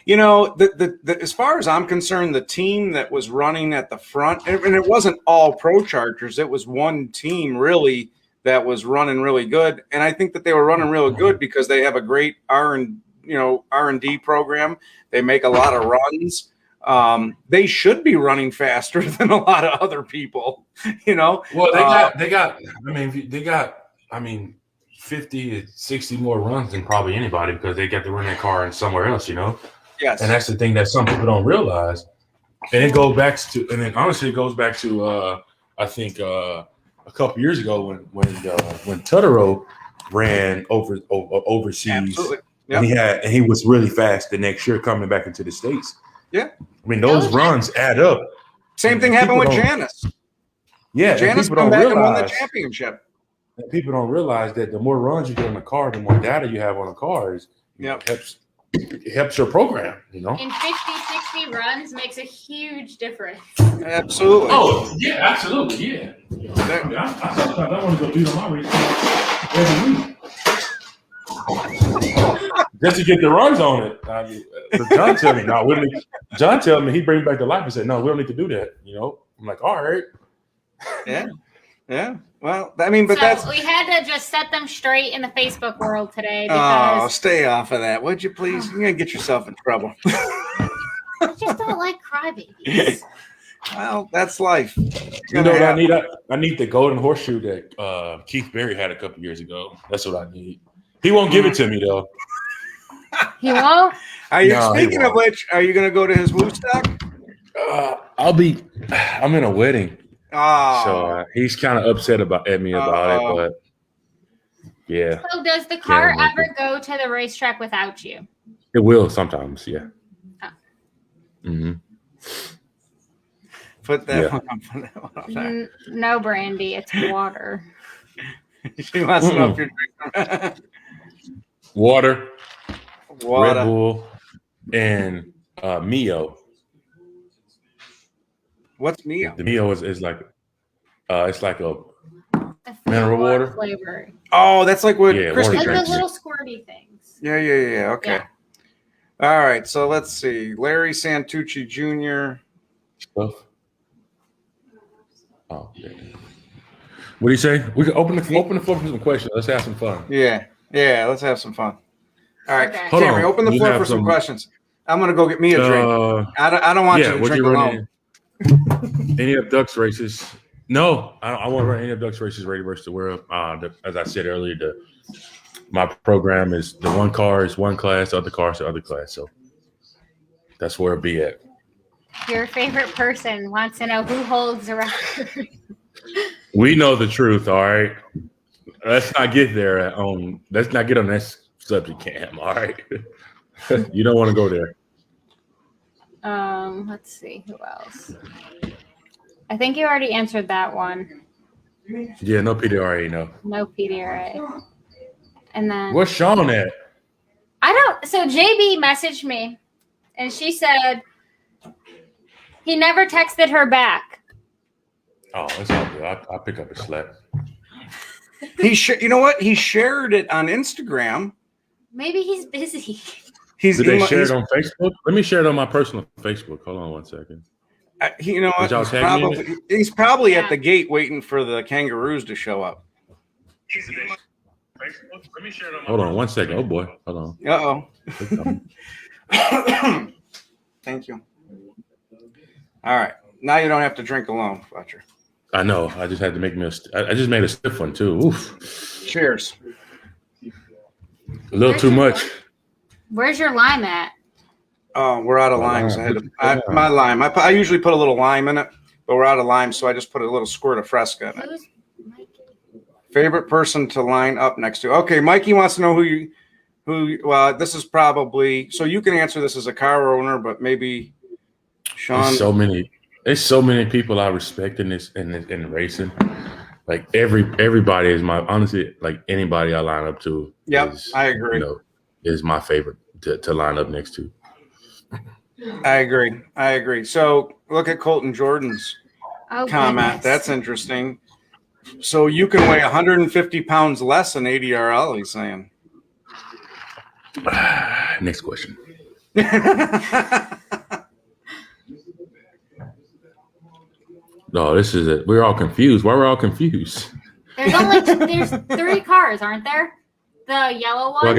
as far as I'm concerned, the team that was running at the front, and it wasn't all pro chargers. It was one team really that was running really good, and I think that they were running really good because they have a great R&D program. They make a lot of runs. They should be running faster than a lot of other people. Well, they got 50 to 60 more runs than probably anybody because they got to run their car in somewhere else. Yes, and that's the thing that some people don't realize. And it goes back to, I think. A couple years ago when Tutterow ran overseas, absolutely. Yep. and he was really fast the next year coming back into the States. Yeah, I mean those runs add up. Same thing happened with Janice. Yeah, Janice come back and won the championship. And people don't realize that the more runs you get on the car, the more data you have on the cars. It helps your program. And 50, 60 runs makes a huge difference. Absolutely. Oh yeah, absolutely. Yeah. I want to go beat on my race every week just to get the runs on it. John tell me, John tell me he bring me back to life and said, "No, we don't need to do that." I'm like, all right. Yeah. Well, I mean, but we had to just set them straight in the Facebook world today. Because stay off of that, would you please? You're gonna get yourself in trouble. I just don't like crybabies. Well, that's life. I need the golden horseshoe that Keith Berry had a couple years ago. That's what I need. He won't give it to me though. He won't. Speaking of which, are you going to go to his Woodstock? I'm in a wedding. Oh. So he's kind of upset at me about it, but yeah. So does the car ever go to the racetrack without you? It will sometimes, yeah. Oh. Mm-hmm. Put that one on there. No, Brandy, it's water. She wants to know if you're drinking. Water, Red Bull, and Mio. What's Mio? The Mio is like, it's like a mineral water flavor. Oh, that's like what Christy like drinks. the little squirty things. Yeah. Okay. Yeah. All right. So let's see. Larry Santucci Jr. Stuff. Oh, yeah. What do you say? We can open the floor for some questions. Let's have some fun. Yeah. Let's have some fun. All right, Okay. Camry, open the floor for some questions. I'm gonna go get me a drink. I don't want you to drink alone. Any of Ducks races? No, I won't run any of Ducks races. Ready versus the world. As I said earlier, my program is the one car is one class, the other car is the other class. So that's where it'll be at. Your favorite person wants to know who holds the record. We know the truth, all right? Let's not get there. Let's not get on that subject, Cam, all right? You don't want to go there. Let's see. Who else? I think you already answered that one. Yeah, no PDRA, no. No PDRA. And then... Where's Shawn at? So JB messaged me, and she said he never texted her back. Oh, that's all good. I'll pick up his slack. You know what? He shared it on Instagram. Maybe he's busy. Did they share it on Facebook? Let me share it on my personal Facebook. Hold on 1 second. You know what? He's probably at the gate waiting for the kangaroos to show up. Let me share it on. Hold on 1 second. Oh boy, hold on. Uh-oh. Thank you. All right, now you don't have to drink alone, Fletcher. I know. I just had to make I just made a stiff one too. Oof. Cheers. A little too much. Where's your lime at? Oh, we're out of limes. My lime. I usually put a little lime in it, but we're out of lime, so I just put a little squirt of Fresca in it. Favorite person to line up next to? Okay, Mikey wants to know who. This is probably, so you can answer this as a car owner, but maybe Shawn. There's so many people I respect in this in racing. Like everybody is honestly, like anybody I line up to. Yep, I agree. Is my favorite to line up next to. I agree. So look at Colton Jordan's comment. Goodness. That's interesting. So you can weigh 150 pounds less than ADRL, he's saying. Next question. No, this is it. We're all confused. Why we're all confused? There's 3 cars, aren't there? The yellow one?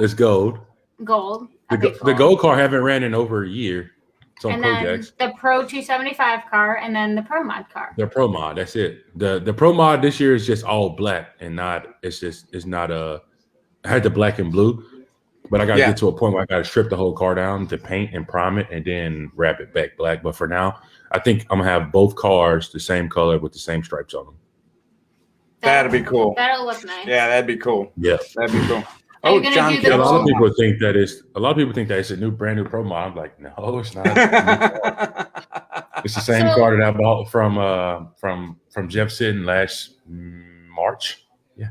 It's gold. Gold. The gold car haven't ran in over a year. It's on Projects. Then the Pro 275 car, and then the Pro Mod car. The Pro Mod, that's it. The Pro Mod this year is just all black and not. I had the black and blue, but I got to get to a point where I got to strip the whole car down to paint and prime it, and then wrap it back black. But for now, I think I'm gonna have both cars the same color with the same stripes on them. That'd be cool. That'll look nice. Yeah, that'd be cool. Yeah, that'd be cool. Oh, John, a lot of people think that it's a brand new Pro Mod. I'm like, no, it's not. It's the same car that I bought from Jeff Sitton last March. Yeah.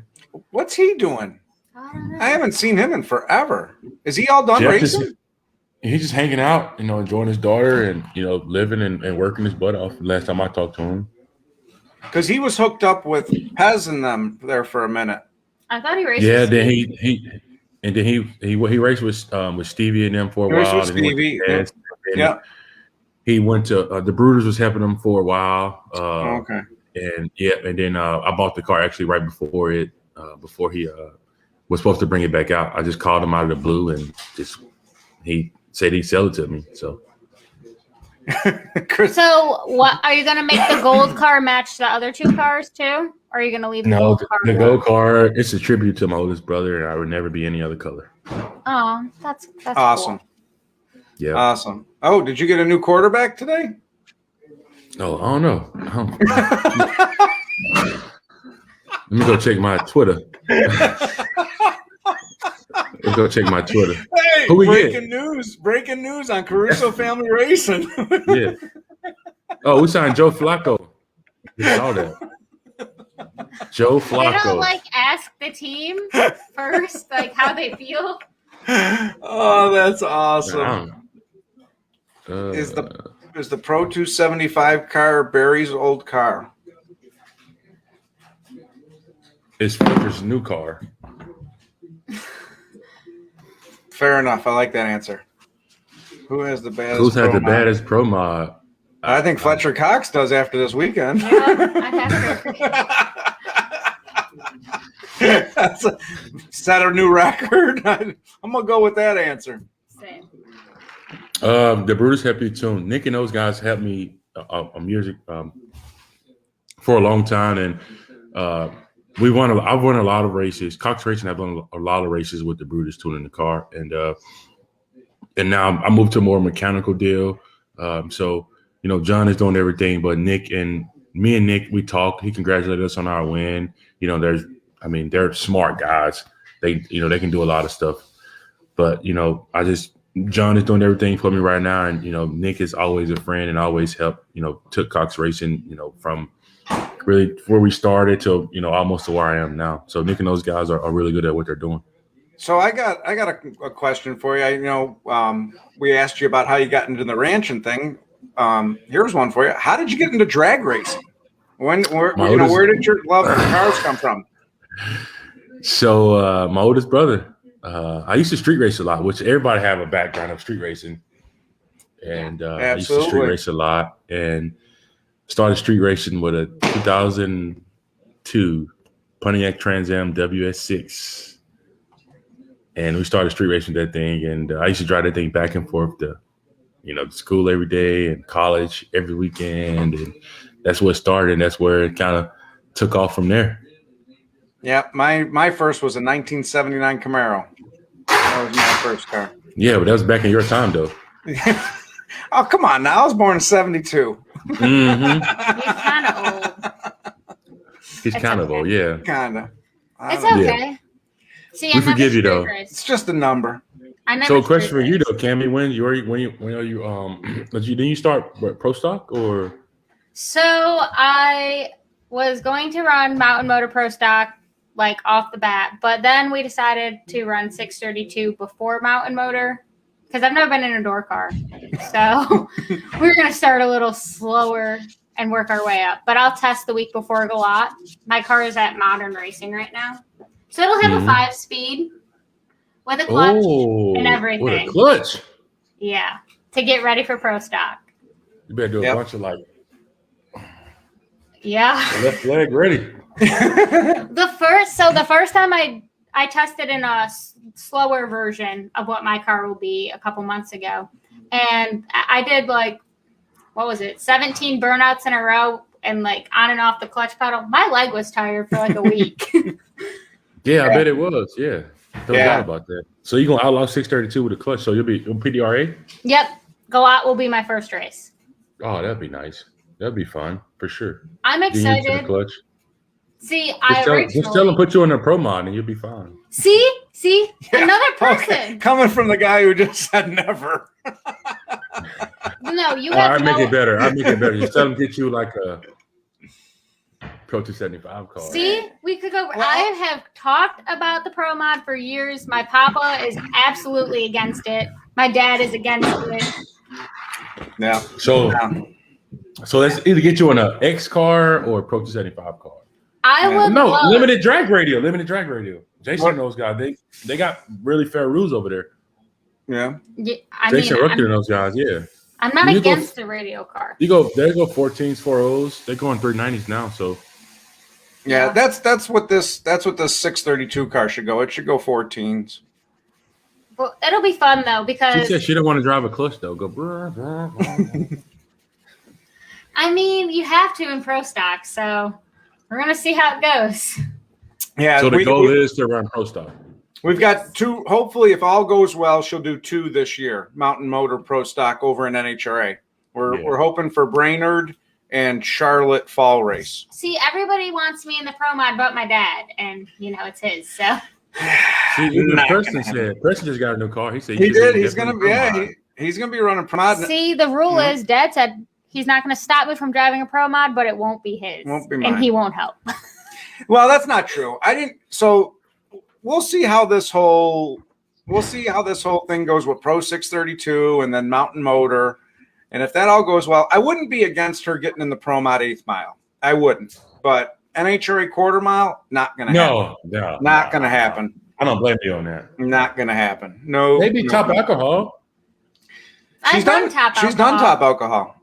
What's he doing? I haven't seen him in forever. Is he all done racing? He's just hanging out, enjoying his daughter and living and working his butt off. Last time I talked to him, because he was hooked up with Pez and them there for a minute. I thought he raced. Yeah, then he raced with Stevie and them for a while. With Stevie, he went to the Brewers was helping him for a while. Okay. And then I bought the car actually right before he was supposed to bring it back out. I just called him out of the blue and he said he'd sell it to me. So. So what are you going to make the gold car match the other 2 cars too? Or are you going to leave the gold car? The gold car, it's a tribute to my oldest brother, and I would never be any other color. Oh, that's awesome. Cool. Yeah. Awesome. Oh, did you get a new quarterback today? Oh, I don't know. Let me go check my Twitter. Let's go check my Twitter. Hey, breaking news on Caruso Family Racing. Yeah. Oh, we signed Joe Flacco. We saw that. Joe Flacco. They don't ask the team first, how they feel. Oh, that's awesome. Is the Pro 275 car Barry's old car? It's Fletcher's new car. Fair enough. I like that answer. Who has the baddest? Who's had the baddest Pro Mod? I think Fletcher Cox does after this weekend. That's set a new record. I'm gonna go with that answer. Same. The Brutus Happy Tune. Nick and those guys helped me on music for a long time, and I've won a lot of races. Cox Racing, I've won a lot of races with the Brutus tuning the car, and now I moved to a more mechanical deal. So, John is doing everything, but Nick and Nick, we talked. He congratulated us on our win. They're smart guys. They can do a lot of stuff. But, John is doing everything for me right now. And, Nick is always a friend and always helped, took Cox Racing, from really where we started to, almost to where I am now. So Nick and those guys are really good at what they're doing. So I got a question for you. We asked you about how you got into the ranching thing. Here's one for you. How did you get into drag racing? Where did your love for cars come from? So my oldest brother, I used to street race a lot, which everybody have a background of street racing. And I used to street race a lot and started street racing with a 2002 Pontiac Trans Am WS6. And we started street racing that thing. And I used to drive that thing back and forth to, school every day and college every weekend. And that's what started. And that's where it kind of took off from there. Yeah, my first was a 1979 Camaro. That was my first car. Yeah, but that was back in your time, though. Oh, come on now. I was born in 72. Mm-hmm. He's kind of old. He's kind of old, yeah. Kind of. It's okay. Yeah. See, We forgive you, though. It's just a number. So, a question for you, though, Cammy. When did you start pro stock or? So I was going to run Mountain Motor Pro Stock like off the bat, but then we decided to run 632 before Mountain Motor because I've never been in a door car. So we're going to start a little slower and work our way up. But I'll test the week before Galot. My car is at Modern Racing right now. So it'll have a 5-speed with a clutch and everything. With a clutch? Yeah, to get ready for Pro Stock. You better do a bunch of left leg ready. The first time I tested in a slower version of what my car will be a couple months ago, and I did 17 burnouts in a row and on and off the clutch pedal. My leg was tired for a week. Yeah, I bet it was. Yeah, no doubt about that. So you're gonna outlaw 632 with a clutch. So you'll be on PDRA. Yep, Galot will be my first race. Oh, that'd be nice. That'd be fun for sure. I'm excited. See, just tell them put you in a pro mod and you'll be fine. See, another person. Okay. Coming from the guy who just said never. No, you have to make it better. Just tell them get you a Pro 275 car. See, we could go. I have talked about the pro mod for years. My papa is absolutely against it. My dad is against it. Yeah. So let's either get you in an X car or a Pro 275 car. Limited drag radio. Jason knows guys. They got really fair rules over there. Yeah. Jason Rucker and those guys. Yeah. I'm not against the radio car. There go 14s, 4.0s. They're going 390s now. So. Yeah, that's what this 632 car should go. It should go 14s. Well, it'll be fun though because she said she didn't want to drive a clutch though. Go. Brr, brr, brr. I mean, you have to in pro stock, so we're gonna see how it goes. Yeah. So the goal is to run pro stock. We've got 2. Hopefully, if all goes well, she'll do 2 this year. Mountain Motor Pro Stock over in NHRA. We're hoping for Brainerd and Charlotte fall race. See, everybody wants me in the pro mod, but my dad, and it's his. So. Preston just got a new car. He said he did. He's gonna be he's gonna be running pro mod. See, the rule is, Dad said he's not going to stop me from driving a pro mod, but it won't be his. Won't be mine. And he won't help. Well, that's not true. So we'll see how this whole thing goes with Pro 632 and then Mountain Motor. And if that all goes well, I wouldn't be against her getting in the Pro Mod 8th mile. I wouldn't. But NHRA quarter mile, not going to happen. No. Not going to happen. I don't blame you on that. Not going to happen. No. Maybe top alcohol. She's done top alcohol.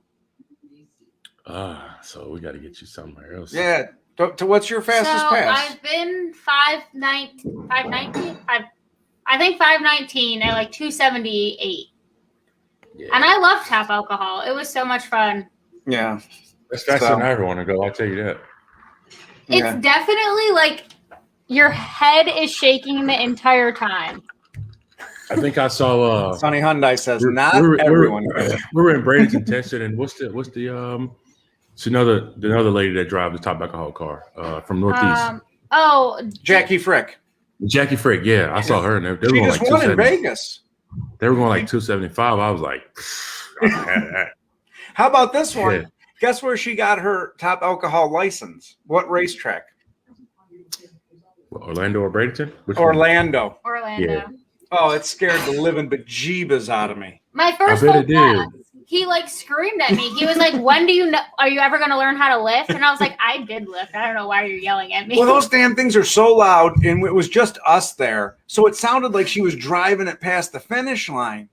So we got to get you somewhere else. Yeah. To what's your fastest pass? I've been 519. I think 519 at 278. Yeah. And I love top alcohol. It was so much fun. Yeah. That's faster than I ever want to go. I'll tell you that. It's definitely your head is shaking the entire time. I think I saw Sonny Hyundai says not everyone. We were in Bradenton tested, and what's the it's another lady that drives the top alcohol car from Northeast. Jackie Frick. Jackie Frick, yeah, I saw her, and they were she going just like won in Vegas. They were going like 275. I was like, how about this one? Yeah. Guess where she got her top alcohol license? What racetrack? Orlando or Bradenton? Orlando. Yeah. Oh, it scared the living bejeebas out of me. My first full class, he like screamed at me. He was like, "When do you know? Are you ever going to learn how to lift?" And I was like, "I did lift. I don't know why you're yelling at me." Well, those damn things are so loud, and it was just us there, so it sounded like she was driving it past the finish line.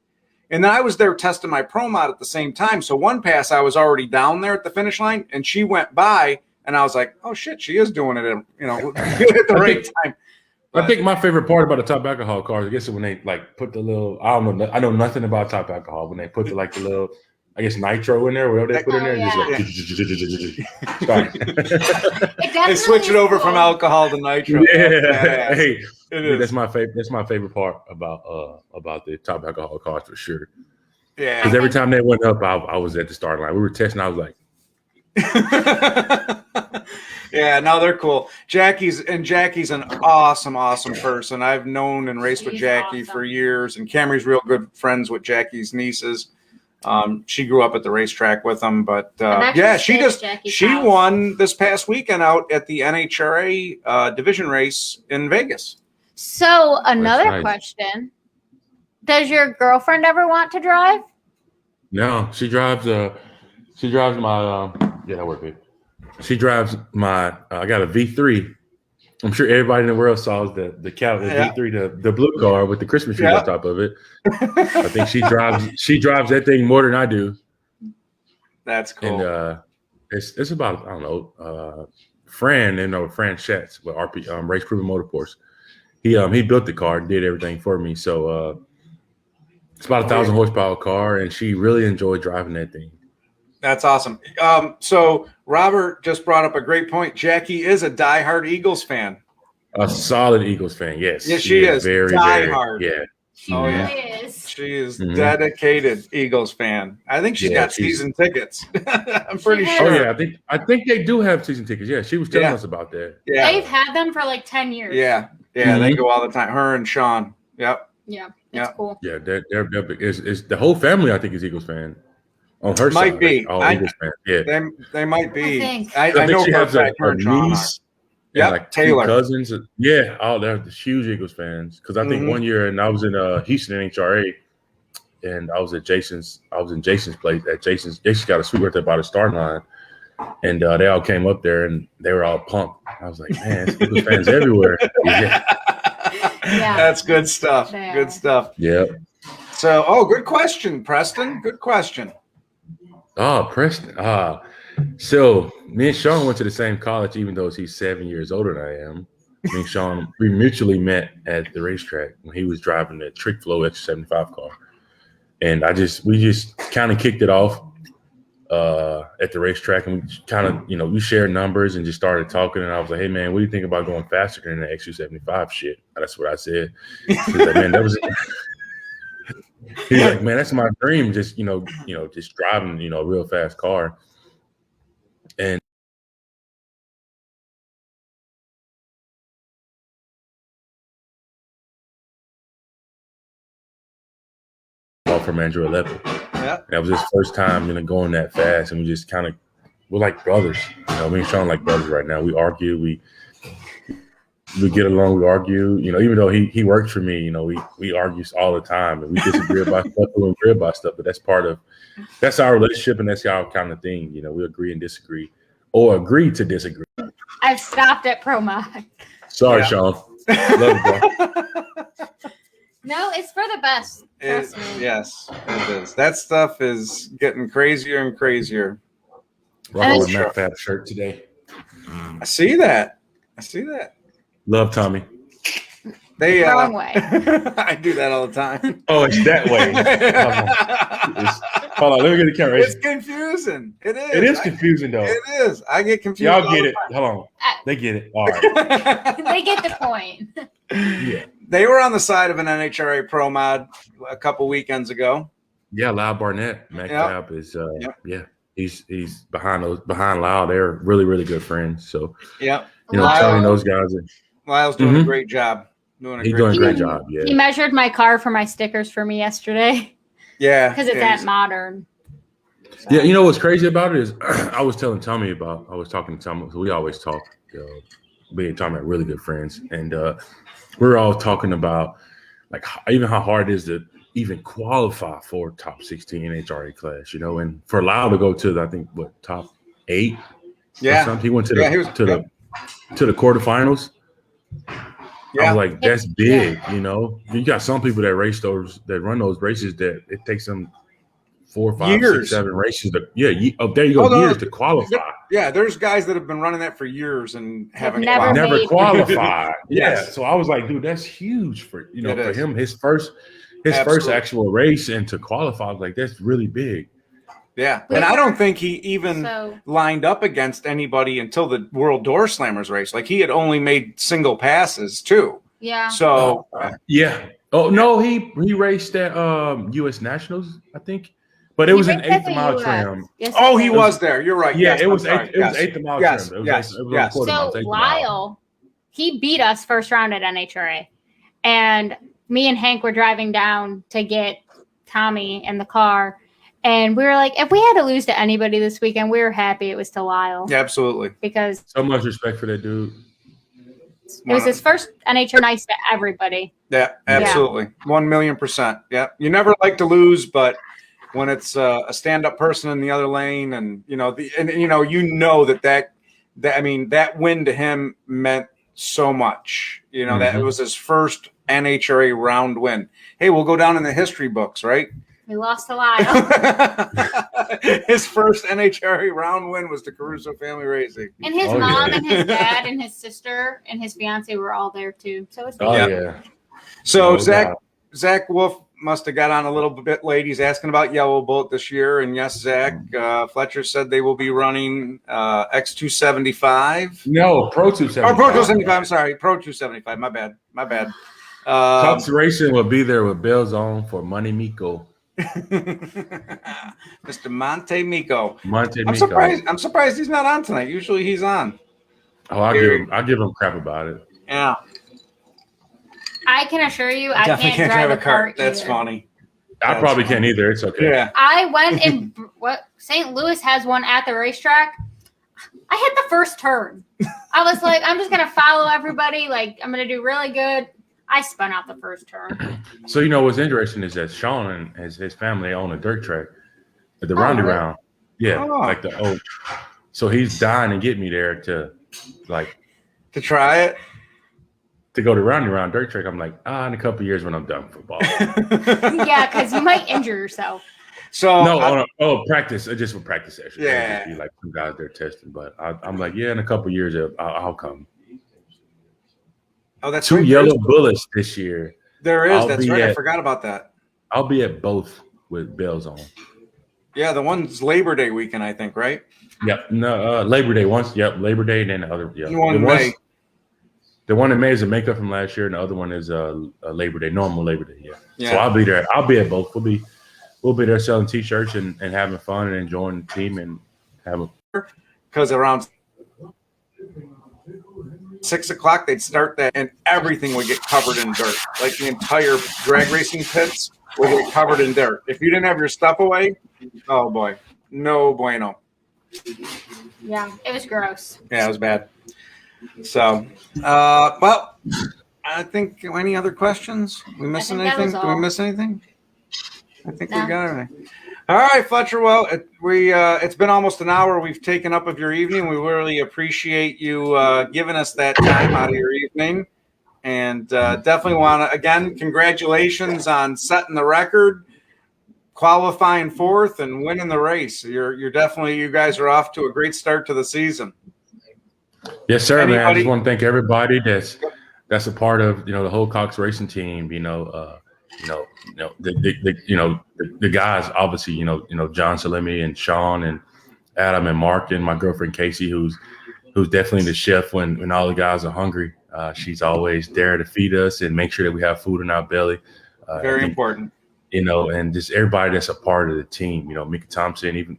And then I was there testing my pro mod at the same time. So one pass, I was already down there at the finish line, and she went by, and I was like, "Oh shit, she is doing it, at the right time." But I think my favorite part about the top alcohol cars, I guess, is when they like put the little. I don't know. I know nothing about top alcohol. When they put the little, I guess, nitro in there, whatever they put in there, just like. They switch it over from alcohol to nitro. Yeah, hey, that's my favorite. That's my favorite part about the top alcohol cars for sure. Yeah, because every time they went up, I was at the start line. We were testing. I was like. Yeah, no, they're cool. Jackie's an awesome person. I've known and raced with Jackie for years, and Camry's real good friends with Jackie's nieces. She grew up at the racetrack with them, but she won this past weekend out at the NHRA division race in Vegas. So another question: does your girlfriend ever want to drive? No, she drives my. That worked good. She drives my. I got a V3. I'm sure everybody in the world saw the V3, the blue car with the Christmas tree on top of it. I think she drives that thing more than I do. That's cool. And it's about I don't know Fran Schatz with RP Race Proven Motorsports. He built the car, did everything for me. So it's about 1,000 horsepower car, and she really enjoyed driving that thing. That's awesome. So Robert just brought up a great point. Jackie is a diehard Eagles fan. A solid Eagles fan, yes. Yes, she is. Very diehard. Yeah. Oh, yeah. She is dedicated Eagles fan. I think she's got season tickets. I'm pretty sure. Oh, yeah. I think they do have season tickets. Yeah, she was telling us about that. Yeah. They've had them for like 10 years. Yeah. Yeah, they go all the time. Her and Shawn. Yep. Yeah. That's cool. Yeah, they're big. It's the whole family, I think, is Eagles fan. On her might side, be. All Eagles fans. Yeah, they might be. I know think she has a Shawn niece. Yeah, like Taylor. 2 cousins. Yeah, they're huge Eagles fans. Because I think one year, and I was in Houston NHRA, and I was in Jason's place. Jason's got a suite right there by the start line, and they all came up there, and they were all pumped. I was like, man, Eagles fans everywhere. Yeah, that's good stuff. Good stuff. Yeah. So, good question, Preston. Good question. Oh, Preston. So me and Shawn went to the same college, even though he's 7 years older than I am. Me and Shawn, we mutually met at the racetrack when he was driving the Trick Flow X75 car. And we just kind of kicked it off at the racetrack, and we kind of, we shared numbers and just started talking. And I was like, hey man, what do you think about going faster than the X275 shit? That's what I said. He's like, man, that was he's like, man, that's my dream. Just, just driving, a real fast car. And from Andrew 11. Yeah. That was his first time, going that fast. And we just we're like brothers. Me and Shawn like brothers right now. We argue, we get along, we argue, even though he works for me, we argue all the time, and we disagree about stuff, we agree about stuff, but that's our relationship, and that's our kind of thing. We agree and disagree, or agree to disagree. I've stopped at Pro Mod. Sorry, Shawn. Love you, bro. No, it's for the best. Yes, it is. That stuff is getting crazier and crazier. Rocking with Matt Fab shirt today. I see that. Love Tommy. Wrong way. I do that all the time. Oh, it's that way. Hold on, let me get the camera. It's confusing. It is. It is confusing though. It is. I get confused. Y'all get it. Hold on. They get it. All right. They get the point. Yeah. They were on the side of an NHRA Pro Mod a couple weekends ago. Yeah, Lyle Barnett, Mac is Yep. he's behind Lyle. They're really, really good friends. So Yeah. Tony, those guys are Lyle's doing a great job. He's doing a great job. Yeah. He measured my car for my stickers for me yesterday. Yeah. Because it's that modern. So. Yeah, you know what's crazy about it is I was talking to Tommy, so we always talk, me and Tommy are really good friends. And we were all talking about like even how hard it is to even qualify for top 16 NHRA class, and for Lyle to go to the, top 8. Yeah. Or something. He went to the quarterfinals. Yeah. I was like, that's big, You got some people that run those races that it takes them 4, 5, 6, 7 races. There you go, years to qualify. Yeah, there's guys that have been running that for years and haven't never qualified. Yeah, so I was like, dude, that's huge for for him. His first actual race and to qualify, I was like, that's really big. Yeah, and I don't think he even lined up against anybody until the World Door Slammers race. Like he had only made single passes too. Yeah. So yeah. Oh no, he raced at U.S. Nationals, I think, but it was an 8th mile trim. Yes, he was there. You're right. Yeah, yes, it was 8th mile trim. Yes. So Lyle, he beat us first round at NHRA, and me and Hank were driving down to get Tommy in the car. And we were like, if we had to lose to anybody this weekend, we were happy it was to Lyle. Yeah, absolutely. Because so much respect for that dude. It was his first NHRA nice to everybody. Yeah, absolutely. 1,000,000%. Yeah. You never like to lose, but when it's a stand-up person in the other lane and, that win to him meant so much. That it was his first NHRA round win. Hey, we'll go down in the history books, right? We lost to Lyle. His first NHRA round win was the Caruso Family Racing. And his mom and his dad and his sister and his fiance were all there too. So it's So Zach Wolf must have got on a little bit late. He's asking about Yellow Bolt this year. And yes, Zach, Fletcher said they will be running X275. No, Pro 275. Oh, Pro 275. I'm sorry. Pro 275. My bad. Cox Racing will be there with bells on for Money Miko. Mr. Monte Miko. I'm surprised he's not on tonight. Usually he's on. Oh, I'll give him crap about it. Yeah. I can assure you, I can't drive a cart. That's funny. I probably can't either. It's okay. Yeah. I went in St. Louis has one at the racetrack. I hit the first turn. I was like, I'm just gonna follow everybody. Like I'm gonna do really good. I spun out the first turn. So what's interesting is that Shawn and his family own a dirt track at the Roundy Round. Yeah, like the old. So he's dying to get me there to try it. To go to Roundy Round dirt track. I'm like, in a couple of years when I'm done football. Yeah, because you might injure yourself. So practice, just for practice session. Yeah, be like some guys they're testing, but I'm like, in a couple of years I'll come. Oh, that's 2 yellow bullets this year. There is. That's right. I forgot about that. I'll be at both with bells on. Yeah, the one's Labor Day weekend, I think, right? Yep. No, Labor Day once. Yep, Labor Day, and then the other. Yep. The one in May is a makeup from last year, and the other one is a Labor Day, normal Labor Day. Yeah. So I'll be there. I'll be at both. We'll be there selling T-shirts and having fun and enjoying the team and having. Because around 6 o'clock they'd start that, and everything would get covered in dirt. Like the entire drag racing pits would get covered in dirt. If you didn't have your stuff away, oh boy, no bueno. Yeah, it was gross. Yeah, it was bad. So, well, I think any other questions? We missing anything? Did we miss anything? I think we got everything. All right, Fletcher. Well, it's been almost an hour we've taken up of your evening. We really appreciate you giving us that time out of your evening. And definitely want to, again, congratulations on setting the record, qualifying fourth, and winning the race. You guys are off to a great start to the season. Yes, sir, man. I just want to thank everybody that's a part of the whole Cox Racing team. the guys obviously, John Salemi and Shawn and Adam and Mark and my girlfriend Casey, who's definitely the chef when all the guys are hungry. She's always there to feed us and make sure that we have food in our belly. Very important. And just everybody that's a part of the team, Mika Thompson,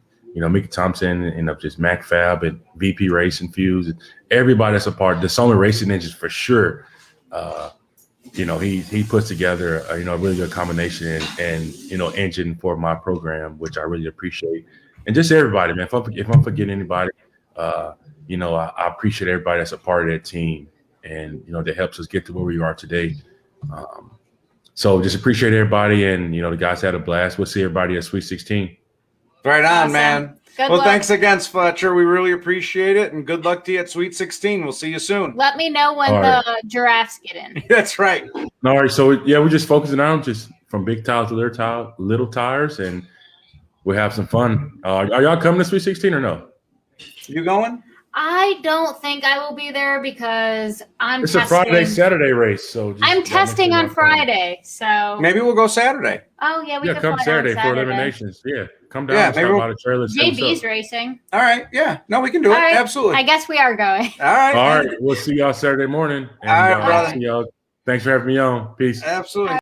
and just Mac Fab and VP Racing Fuse, and everybody that's a part. The Soma Racing Ninjas for sure. He puts together a really good combination and engine for my program, which I really appreciate. And just everybody, man. If I'm forgetting anybody, I appreciate everybody that's a part of that team, and that helps us get to where we are today. So just appreciate everybody, and the guys had a blast. We'll see everybody at Sweet 16. Right on, Awesome. man. Good well, luck. Thanks again, Fletcher. We really appreciate it, and good luck to you at Sweet 16. We'll see you soon. Let me know when the giraffes get in. That's right. All right, so we're just focusing on just from big tires to little tires, and we'll have some fun. Are y'all coming to Sweet 16 or no? You going? I don't think I will be there because It's a Friday, Saturday race, so I'm testing on Friday, so maybe we'll go Saturday. Oh yeah, we can come fly Saturday down for eliminations. Yeah, come down. Yeah, and maybe stop by the trailers. JB's racing. All right, yeah, no, we can do it. right. Absolutely. I guess we are going. All right, we'll see y'all Saturday morning. And, all right, brother. see y'all. Thanks for having me on. Peace. Absolutely.